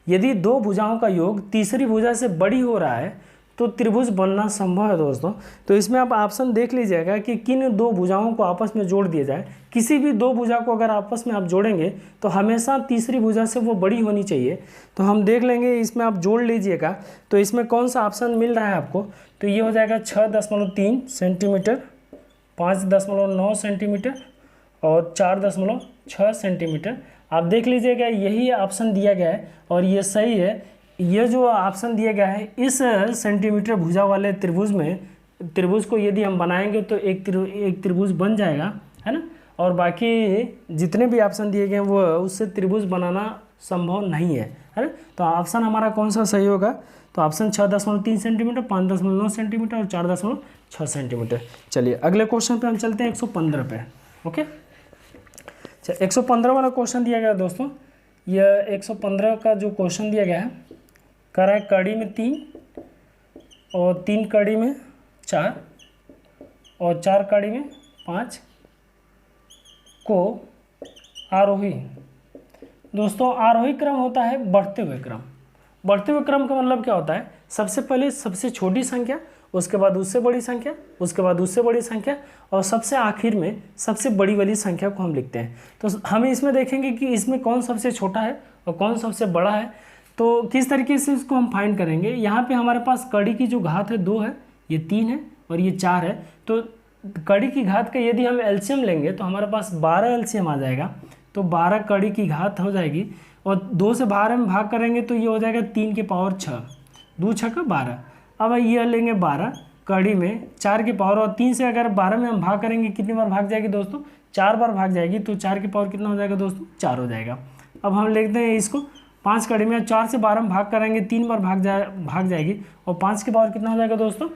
यदि 2 भुजाओं का योग तीसरी भुजा से बड़ी हो रहा है तो त्रिभुज बनना संभव है दोस्तों। तो इसमें आप ऑप्शन देख लीजिएगा कि किन 2 भुजाओं को आपस में जोड़ दिया जाए। किसी भी 2 भुजा को अगर आपस में आप जोड़ेंगे तो हमेशा तीसरी भुजा से वो बड़ी होनी चाहिए। तो हम देख लेंगे, इसमें आप जोड़ लीजिएगा तो इसमें कौन सा ऑप्शन मिल रहा है आपको, तो ये हो जाएगा 6.3 सेंटीमीटर, 5.9 सेंटीमीटर और 4.6 सेंटीमीटर। आप देख लीजिएगा यही ऑप्शन दिया गया है और ये सही है। ये जो ऑप्शन दिया गया है, इस सेंटीमीटर भुजा वाले त्रिभुज में, त्रिभुज को यदि हम बनाएंगे तो एक त्रिभुज बन जाएगा, है ना। और बाकी जितने भी ऑप्शन दिए गए हैं वो उससे त्रिभुज बनाना संभव नहीं है ना। तो ऑप्शन हमारा कौन सा सही होगा, तो ऑप्शन 6.3 सेंटीमीटर, 5.9 सेंटीमीटर और 4.6 सेंटीमीटर। चलिए अगले क्वेश्चन पे हम चलते हैं 115 पे। ओके, 115 वाला क्वेश्चन दिया गया दोस्तों। यह 115 का जो क्वेश्चन दिया गया है, कह रहा है कड़ी में 3 और 3 कड़ी में 4 और 4 कड़ी में 5 को आरोही। दोस्तों आरोही क्रम होता है बढ़ते हुए क्रम। बढ़ते हुए क्रम का मतलब क्या होता है, सबसे पहले सबसे छोटी संख्या, उसके बाद उससे बड़ी संख्या, उसके बाद उससे बड़ी संख्या और सबसे आखिर में सबसे बड़ी वाली संख्या को हम लिखते हैं। तो हम इसमें देखेंगे कि इसमें कौन सबसे छोटा है और कौन सबसे बड़ा है। तो किस तरीके से इसको हम फाइंड करेंगे, यहाँ पे हमारे पास कड़ी की जो घात है 2 है, ये 3 है और ये 4 है। तो कड़ी की घात का यदि हम एलसीएम लेंगे तो हमारे पास 12 एलसीएम आ जाएगा। तो 12 कड़ी की घात हो जाएगी और 2 से 12 में भाग करेंगे तो ये हो जाएगा 3 की पावर 6, 2 6 12। अब ये लेंगे 12 कड़ी में 4 की पावर, और 3 से अगर 12 में हम भाग करेंगे कितनी बार भाग जाएगी दोस्तों, 4 बार भाग जाएगी। तो 4 की पावर कितना हो जाएगा दोस्तों, 4 हो जाएगा। अब हम लिखते हैं इसको 5 कड़ी में 4 से 12 में भाग करेंगे 3 बार भाग जाएगी और 5 की पावर कितना हो जाएगा दोस्तों,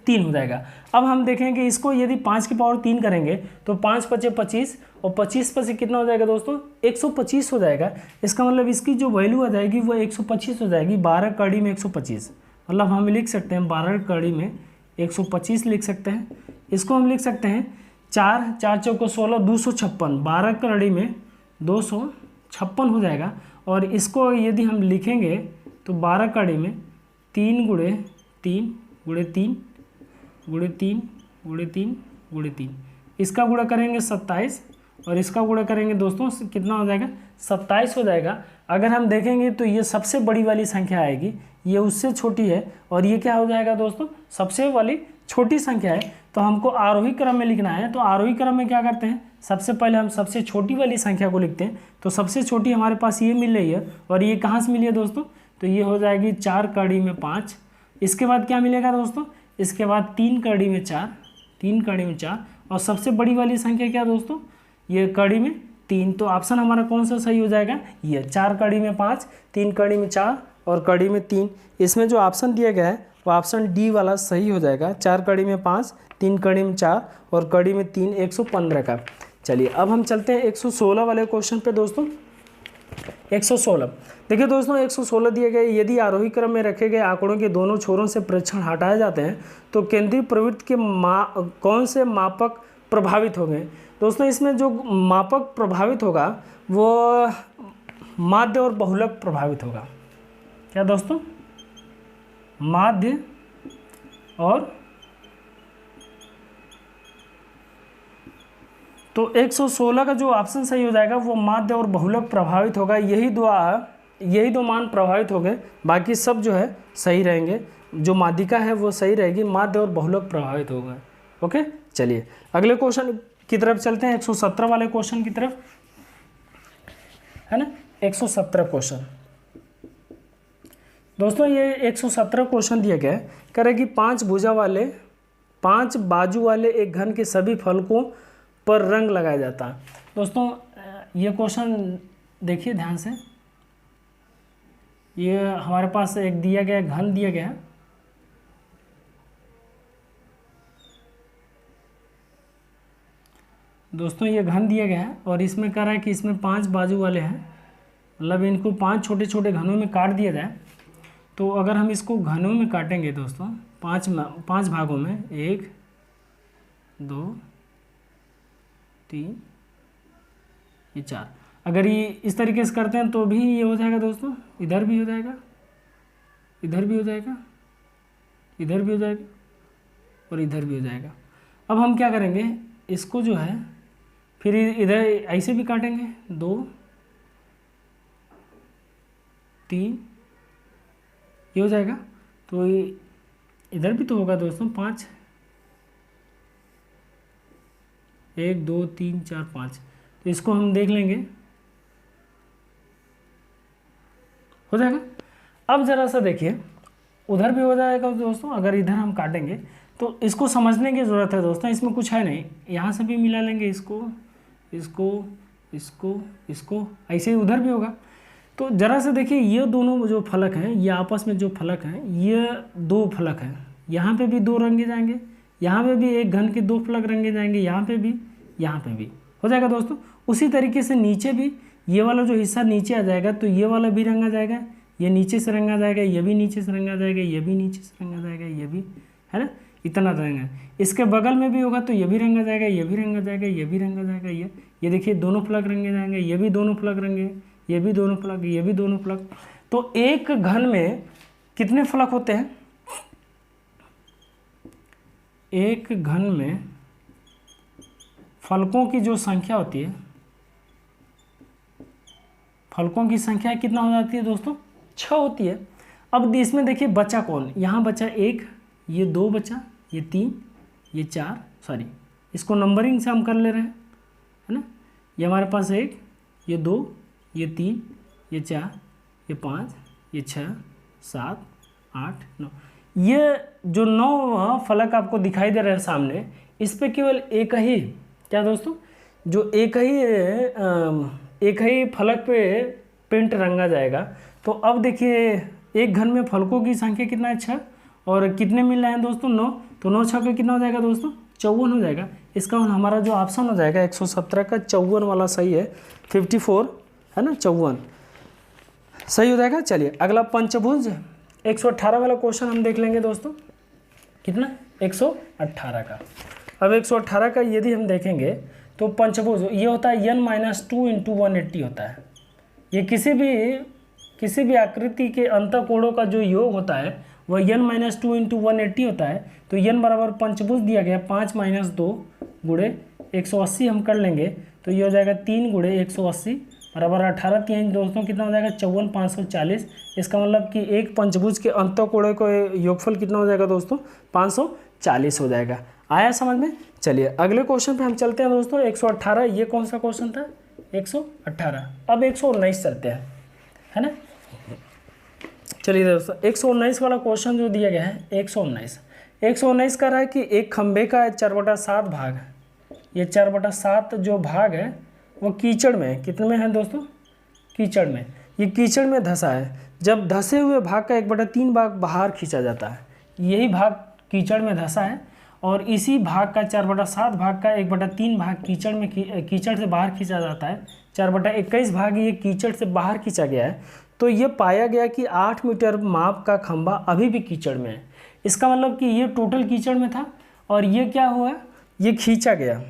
3 हो जाएगा। अब हम देखेंगे इसको यदि 5 की पावर 3 करेंगे तो 5 × 25 और 25 पर से कितना हो जाएगा दोस्तों, 125 हो जाएगा। इसका मतलब इसकी जो वैल्यू आ जाएगी वो 125 हो जाएगी। 12 कड़ी में 125 मतलब हम लिख सकते हैं 12 कड़ी में 125 लिख सकते हैं। इसको हम लिख सकते हैं 4 4 चौको 16, 256, 12 कड़ी में 256 हो जाएगा। और इसको यदि हम लिखेंगे तो 12 कड़ी में 3 × 3 × 3 × 3 × 3 × 3, इसका गुणा करेंगे 27 और इसका गुणा करेंगे दोस्तों कितना हो जाएगा, 27 हो जाएगा। अगर हम देखेंगे तो ये सबसे बड़ी वाली संख्या आएगी, ये उससे छोटी है और ये क्या हो जाएगा दोस्तों, सबसे वाली छोटी संख्या है। तो हमको आरोही क्रम में लिखना है। तो आरोही क्रम में क्या करते हैं, सबसे पहले हम सबसे छोटी वाली संख्या को लिखते हैं। तो सबसे छोटी हमारे पास ये मिल रही है, और ये कहाँ से मिली है दोस्तों, तो ये हो जाएगी 4 कड़ी में 5। इसके बाद क्या मिलेगा दोस्तों, इसके बाद 3 कड़ी में 4, 3 कड़ी में 4, और सबसे बड़ी वाली संख्या क्या दोस्तों, ये कड़ी में 3। तो ऑप्शन हमारा कौन सा सही हो जाएगा, ये 4 कड़ी में 5, 3 कड़ी में 4 और कड़ी में 3। इसमें जो ऑप्शन दिया गया है वो ऑप्शन डी वाला सही हो जाएगा, 4 कड़ी में 5, 3 कड़ी में 4 और कड़ी में 3, 115 का। चलिए अब हम चलते हैं 116 वाले क्वेश्चन पे दोस्तों। 116 देखिए दोस्तों, 116 दिए गए, यदि आरोही क्रम में रखे गए आंकड़ों के दोनों छोरों से प्रेक्षण हटाए जाते हैं तो केंद्रीय प्रवृत्ति के कौन से मापक प्रभावित होंगे। दोस्तों इसमें जो मापक प्रभावित होगा वो माध्य और बहुलक प्रभावित होगा। क्या दोस्तों, माध्य और, तो 116 का जो ऑप्शन सही हो जाएगा वो माध्य और बहुलक प्रभावित होगा। यही दो मान प्रभावित हो गए, बाकी सब जो है सही रहेंगे। जो माध्यिका है वो सही रहेगी, माध्य और बहुलक प्रभावित हो गए। ओके, चलिए अगले क्वेश्चन की तरफ चलते हैं, 117 वाले क्वेश्चन की तरफ, है ना। 117 क्वेश्चन दोस्तों, ये 117 क्वेश्चन दिया गया है, कह रहे कि 5 बाजू वाले एक घन के सभी फलकों पर रंग लगाया जाता है। दोस्तों ये क्वेश्चन देखिए ध्यान से, ये हमारे पास एक दिया गया घन दिया गया है, दोस्तों ये घन दिया गया है और इसमें कह रहा है कि इसमें 5 बाजू वाले हैं, मतलब इनको 5 छोटे छोटे घनों में काट दिया जाए। तो अगर हम इसको घनों में काटेंगे दोस्तों, 5 भागों में, 1 2 3 ये 4, अगर ये इस तरीके से करते हैं तो भी ये हो जाएगा दोस्तों, इधर भी हो जाएगा, इधर भी हो जाएगा, इधर भी हो जाएगा और इधर भी हो जाएगा। अब हम क्या करेंगे, इसको जो है फिर इधर ऐसे भी काटेंगे, 2 3 ये हो जाएगा। तो इधर भी तो होगा दोस्तों 5, 1 2 3 4 5, तो इसको हम देख लेंगे, हो जाएगा। अब ज़रा सा देखिए, उधर भी हो जाएगा दोस्तों, अगर इधर हम काटेंगे तो इसको समझने की ज़रूरत है दोस्तों, इसमें कुछ है नहीं, यहाँ से भी मिला लेंगे इसको, इसको, इसको, इसको, ऐसे ही उधर भी होगा। तो ज़रा से देखिए, ये दोनों जो फलक हैं, ये आपस में जो फलक हैं, ये 2 फलक हैं, यहाँ पे भी 2 रंगे जाएंगे, यहाँ पे भी एक घन के 2 फलक रंगे जाएंगे, यहाँ पे भी, यहाँ पे भी, हो जाएगा दोस्तों। उसी तरीके से नीचे भी ये वाला जो हिस्सा नीचे आ जाएगा तो ये वाला भी रंगा जाएगा, ये नीचे से रंगा जाएगा, ये भी नीचे से रंगा जाएगा, ये भी नीचे से रंगा जाएगा, ये भी, है ना, इतना रंगा। इसके बगल में भी होगा तो ये भी रंगा जाएगा, ये भी रंगा जाएगा, ये भी रंगा जाएगा, ये देखिए दोनों फलक रंगे जाएंगे, ये भी दोनों फलक रंगे, ये भी दोनों फलक, ये भी दोनों फलक। तो एक घन में कितने फलक होते हैं, एक घन में फलकों की जो संख्या होती है, फलकों की संख्या कितना हो जाती है दोस्तों, 6 होती है। अब इसमें देखिए बचा कौन, यहाँ बचा 1, ये 2 बचा, ये 3, ये 4, सॉरी इसको नंबरिंग से हम कर ले रहे हैं, है ना। ये हमारे पास 1, ये 2, ये 3, ये 4, ये 5, ये 6 7 8 9, ये जो 9 फलक आपको दिखाई दे रहे हैं सामने, इस पे केवल एक ही, क्या दोस्तों, जो एक ही फलक पे पेंट रंगा जाएगा। तो अब देखिए एक घन में फलकों की संख्या कितना है, 6, और कितने मिल रहे हैं दोस्तों, 9, तो 9 6 कितना हो जाएगा दोस्तों, 54 हो जाएगा। इसका हमारा जो ऑप्शन हो जाएगा 117 का 54 वाला सही है, 54 है ना, 54 सही हो जाएगा। चलिए अगला पंचभुज 118 वाला क्वेश्चन हम देख लेंगे दोस्तों, कितना, 118 का। अब 118 का यदि हम देखेंगे तो पंचभुज ये होता है n-2 × 180 होता है। ये किसी भी आकृति के अंतःकोणों का जो योग होता है वह n-2 × 180 होता है। तो n बराबर पंचभुज दिया गया 5 - 2 × 180 हम कर लेंगे, तो ये हो जाएगा 3 × 180 बराबर 18 3 दोस्तों कितना हो जाएगा, 54 540। इसका मतलब कि एक पंचभुज के अंतःकोणों का योगफल कितना हो जाएगा दोस्तों, 540 हो जाएगा। आया समझ में। चलिए अगले क्वेश्चन पे हम चलते हैं दोस्तों। 118, ये कौन सा क्वेश्चन था? 118। अब 119 चलते हैं, है ना। चलिए दोस्तों 119 वाला क्वेश्चन जो दिया गया है, 119 कह रहा है कि एक खंबे का 4/7 भाग, ये 4/7 जो भाग है वो कीचड़ में, कितने में है दोस्तों? कीचड़ में। ये कीचड़ में धंसा है। जब धंसे हुए भाग का 1/3 भाग बाहर खींचा जाता है, यही भाग कीचड़ में धंसा है और इसी भाग का 4/7 भाग का 1/3 भाग कीचड़ से बाहर खींचा जाता है। 4/21 भाग ये कीचड़ से बाहर खींचा गया है। तो ये पाया गया कि 8 मीटर माप का खंभा अभी भी कीचड़ में है। इसका मतलब कि ये टोटल कीचड़ में था और ये क्या हुआ, ये खींचा गया,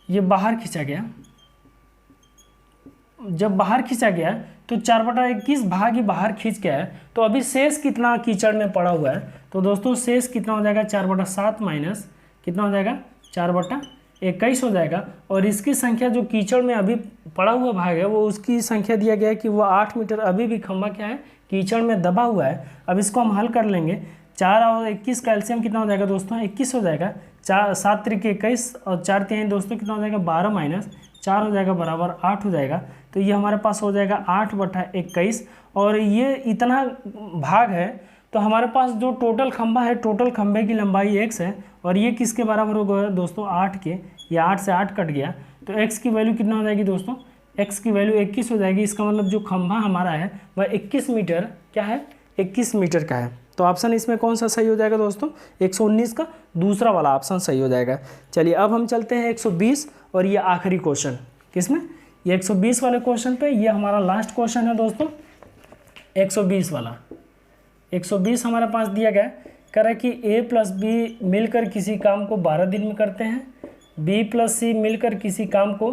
ये बाहर खींचा गया। जब बाहर खींचा गया तो 4/21 भाग ही बाहर खींच गया है। तो अभी शेष कितना कीचड़ में पड़ा हुआ है? तो दोस्तों शेष कितना हो जाएगा? 4/7 माइनस कितना हो जाएगा? 4/21 हो जाएगा। और इसकी संख्या जो कीचड़ में अभी पड़ा हुआ भाग है वो उसकी संख्या दिया गया है कि वो 8 मीटर अभी भी खंभा क्या है? कीचड़ में दबा हुआ है। अब इसको हम हल कर लेंगे। 4 और 21 का एलसीएम कितना हो जाएगा दोस्तों? 21 हो जाएगा। 7 त्रिक 21 और 4 तिहाई दोस्तों कितना हो जाएगा? 12 माइनस 4 हो जाएगा बराबर 8 हो जाएगा। तो ये हमारे पास हो जाएगा 8/21 और ये इतना भाग है। तो हमारे पास जो टोटल खंभा है, टोटल खंभे की लंबाई x है और ये किसके बराबर हो गया दोस्तों? 8 के। ये 8 से 8 कट गया तो x की वैल्यू कितना हो जाएगी दोस्तों? x की वैल्यू 21 हो जाएगी। इसका मतलब जो खंभा हमारा है वह 21 मीटर क्या है? 21 मीटर का है। तो ऑप्शन इसमें कौन सा सही हो जाएगा दोस्तों? 119 का दूसरा वाला ऑप्शन सही हो जाएगा। चलिए अब हम चलते हैं 120 और ये आखिरी क्वेश्चन किसमें? ये 120 वाले क्वेश्चन पे। ये हमारा लास्ट क्वेश्चन है दोस्तों 120 वाला। 120 हमारे पास दिया गया कह रहा है कि a प्लस बी मिलकर किसी काम को 12 दिन में करते हैं, b प्लस सी मिलकर किसी काम को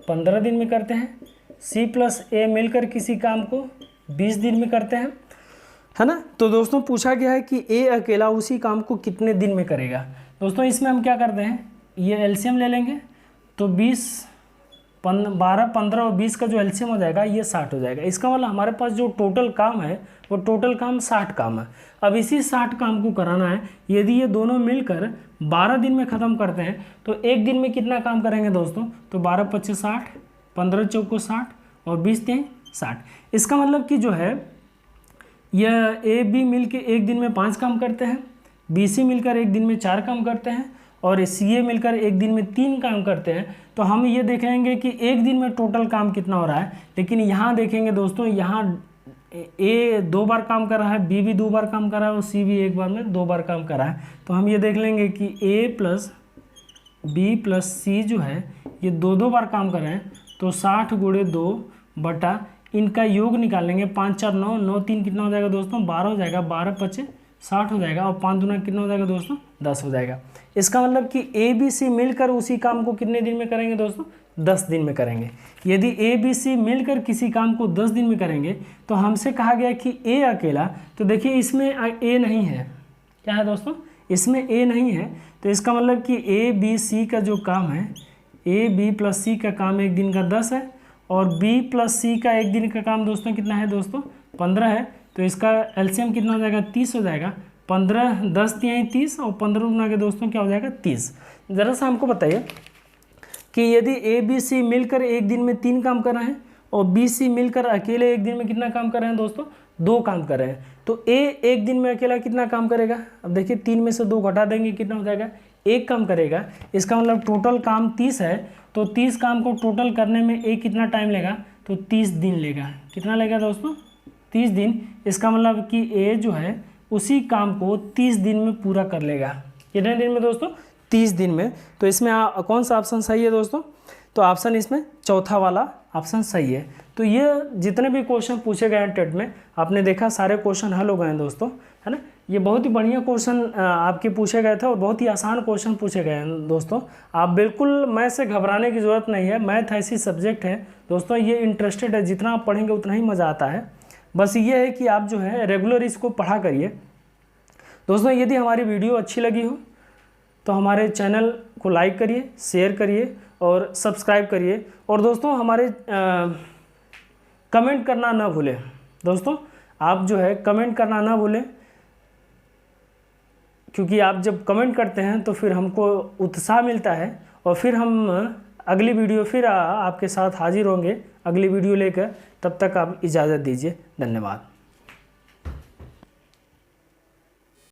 15 दिन में करते हैं, c प्लस ए मिलकर किसी काम को 20 दिन में करते हैं, है ना। तो दोस्तों पूछा गया है कि a अकेला उसी काम को कितने दिन में करेगा। दोस्तों इसमें हम क्या करते हैं, ये एलसीएम ले लेंगे तो 12, 15 और 20 का जो एलसीएम हो जाएगा ये 60 हो जाएगा। इसका मतलब हमारे पास जो टोटल काम है वो टोटल काम 60 काम है। अब इसी 60 काम को कराना है। यदि ये दोनों मिलकर 12 दिन में ख़त्म करते हैं तो एक दिन में कितना काम करेंगे दोस्तों? तो 12 25 60, 15 चौको 60 और 20 3 60। इसका मतलब कि जो है यह ए बी मिल के एक दिन में 5 काम करते हैं, बी सी मिलकर एक दिन में 4 काम करते हैं और सी ए मिलकर एक दिन में 3 काम करते हैं। तो हम ये देखेंगे कि एक दिन में टोटल काम कितना हो रहा है। लेकिन यहाँ देखेंगे दोस्तों, यहाँ ए 2 बार काम कर रहा है, बी भी 2 बार काम कर रहा है और सी भी एक बार में 2 बार काम कर रहा है। तो हम ये देख लेंगे कि ए प्लस बी प्लस सी जो है ये 2 बार काम कर रहे हैं। तो 60 × 2 बटा इनका योग निकालेंगे। 5 4 9, 9 3 कितना हो जाएगा दोस्तों? 12 हो जाएगा। 12 25 60 हो जाएगा और 5 दूना कितना हो जाएगा दोस्तों? 10 हो जाएगा। इसका मतलब कि ए बी सी मिलकर उसी काम को कितने दिन में करेंगे दोस्तों? 10 दिन में करेंगे। यदि ए बी सी मिलकर किसी काम को 10 दिन में करेंगे तो हमसे कहा गया कि ए अकेला, तो देखिए इसमें ए नहीं है। क्या है दोस्तों? इसमें ए नहीं है। तो इसका मतलब कि ए बी सी का जो काम है, ए बी प्लस सी का काम एक दिन का 10 है और बी प्लस सी का एक दिन का काम दोस्तों कितना है दोस्तों? 15 है। तो इसका एलसीएम कितना हो जाएगा? 30 हो जाएगा। 15 10 तिहाई 30 और 15 गुना के दोस्तों क्या हो जाएगा? 30। ज़रा सा हमको बताइए कि यदि ए बी सी मिलकर एक दिन में 3 काम कर रहे हैं और बी सी मिलकर अकेले एक दिन में कितना काम कर रहे हैं दोस्तों? 2 काम कर रहे हैं। तो ए एक दिन में अकेला कितना काम करेगा? अब देखिए 3 में से 2 घटा देंगे, कितना हो जाएगा? 1 काम करेगा। इसका मतलब टोटल काम 30 है। तो 30 काम को टोटल करने में ए कितना टाइम लेगा? तो 30 दिन लेगा। कितना लेगा दोस्तों? 30 दिन। इसका मतलब कि ए जो है उसी काम को 30 दिन में पूरा कर लेगा। कितने दिन में दोस्तों? 30 दिन में। तो इसमें कौन सा ऑप्शन सही है दोस्तों? तो ऑप्शन इसमें चौथा वाला ऑप्शन सही है। तो ये जितने भी क्वेश्चन पूछे गए हैं टेट में, आपने देखा सारे क्वेश्चन हल हो गए हैं दोस्तों, है ना। ये बहुत ही बढ़िया क्वेश्चन आपके पूछे गए थे और बहुत ही आसान क्वेश्चन पूछे गए हैं दोस्तों। आप बिल्कुल मैथ से घबराने की ज़रूरत नहीं है। मैथ ऐसी सब्जेक्ट है दोस्तों, ये इंटरेस्टेड है, जितना आप पढ़ेंगे उतना ही मज़ा आता है। बस ये है कि आप जो है रेगुलर इसको पढ़ा करिए दोस्तों। यदि हमारी वीडियो अच्छी लगी हो तो हमारे चैनल को लाइक करिए, शेयर करिए और सब्सक्राइब करिए। और दोस्तों हमारे कमेंट करना ना भूलें दोस्तों, आप जो है कमेंट करना ना भूलें। क्योंकि आप जब कमेंट करते हैं तो फिर हमको उत्साह मिलता है और फिर हम अगली वीडियो फिर आपके साथ हाजिर होंगे अगली वीडियो लेकर। तब तक आप इजाज़त दीजिए। धन्यवाद।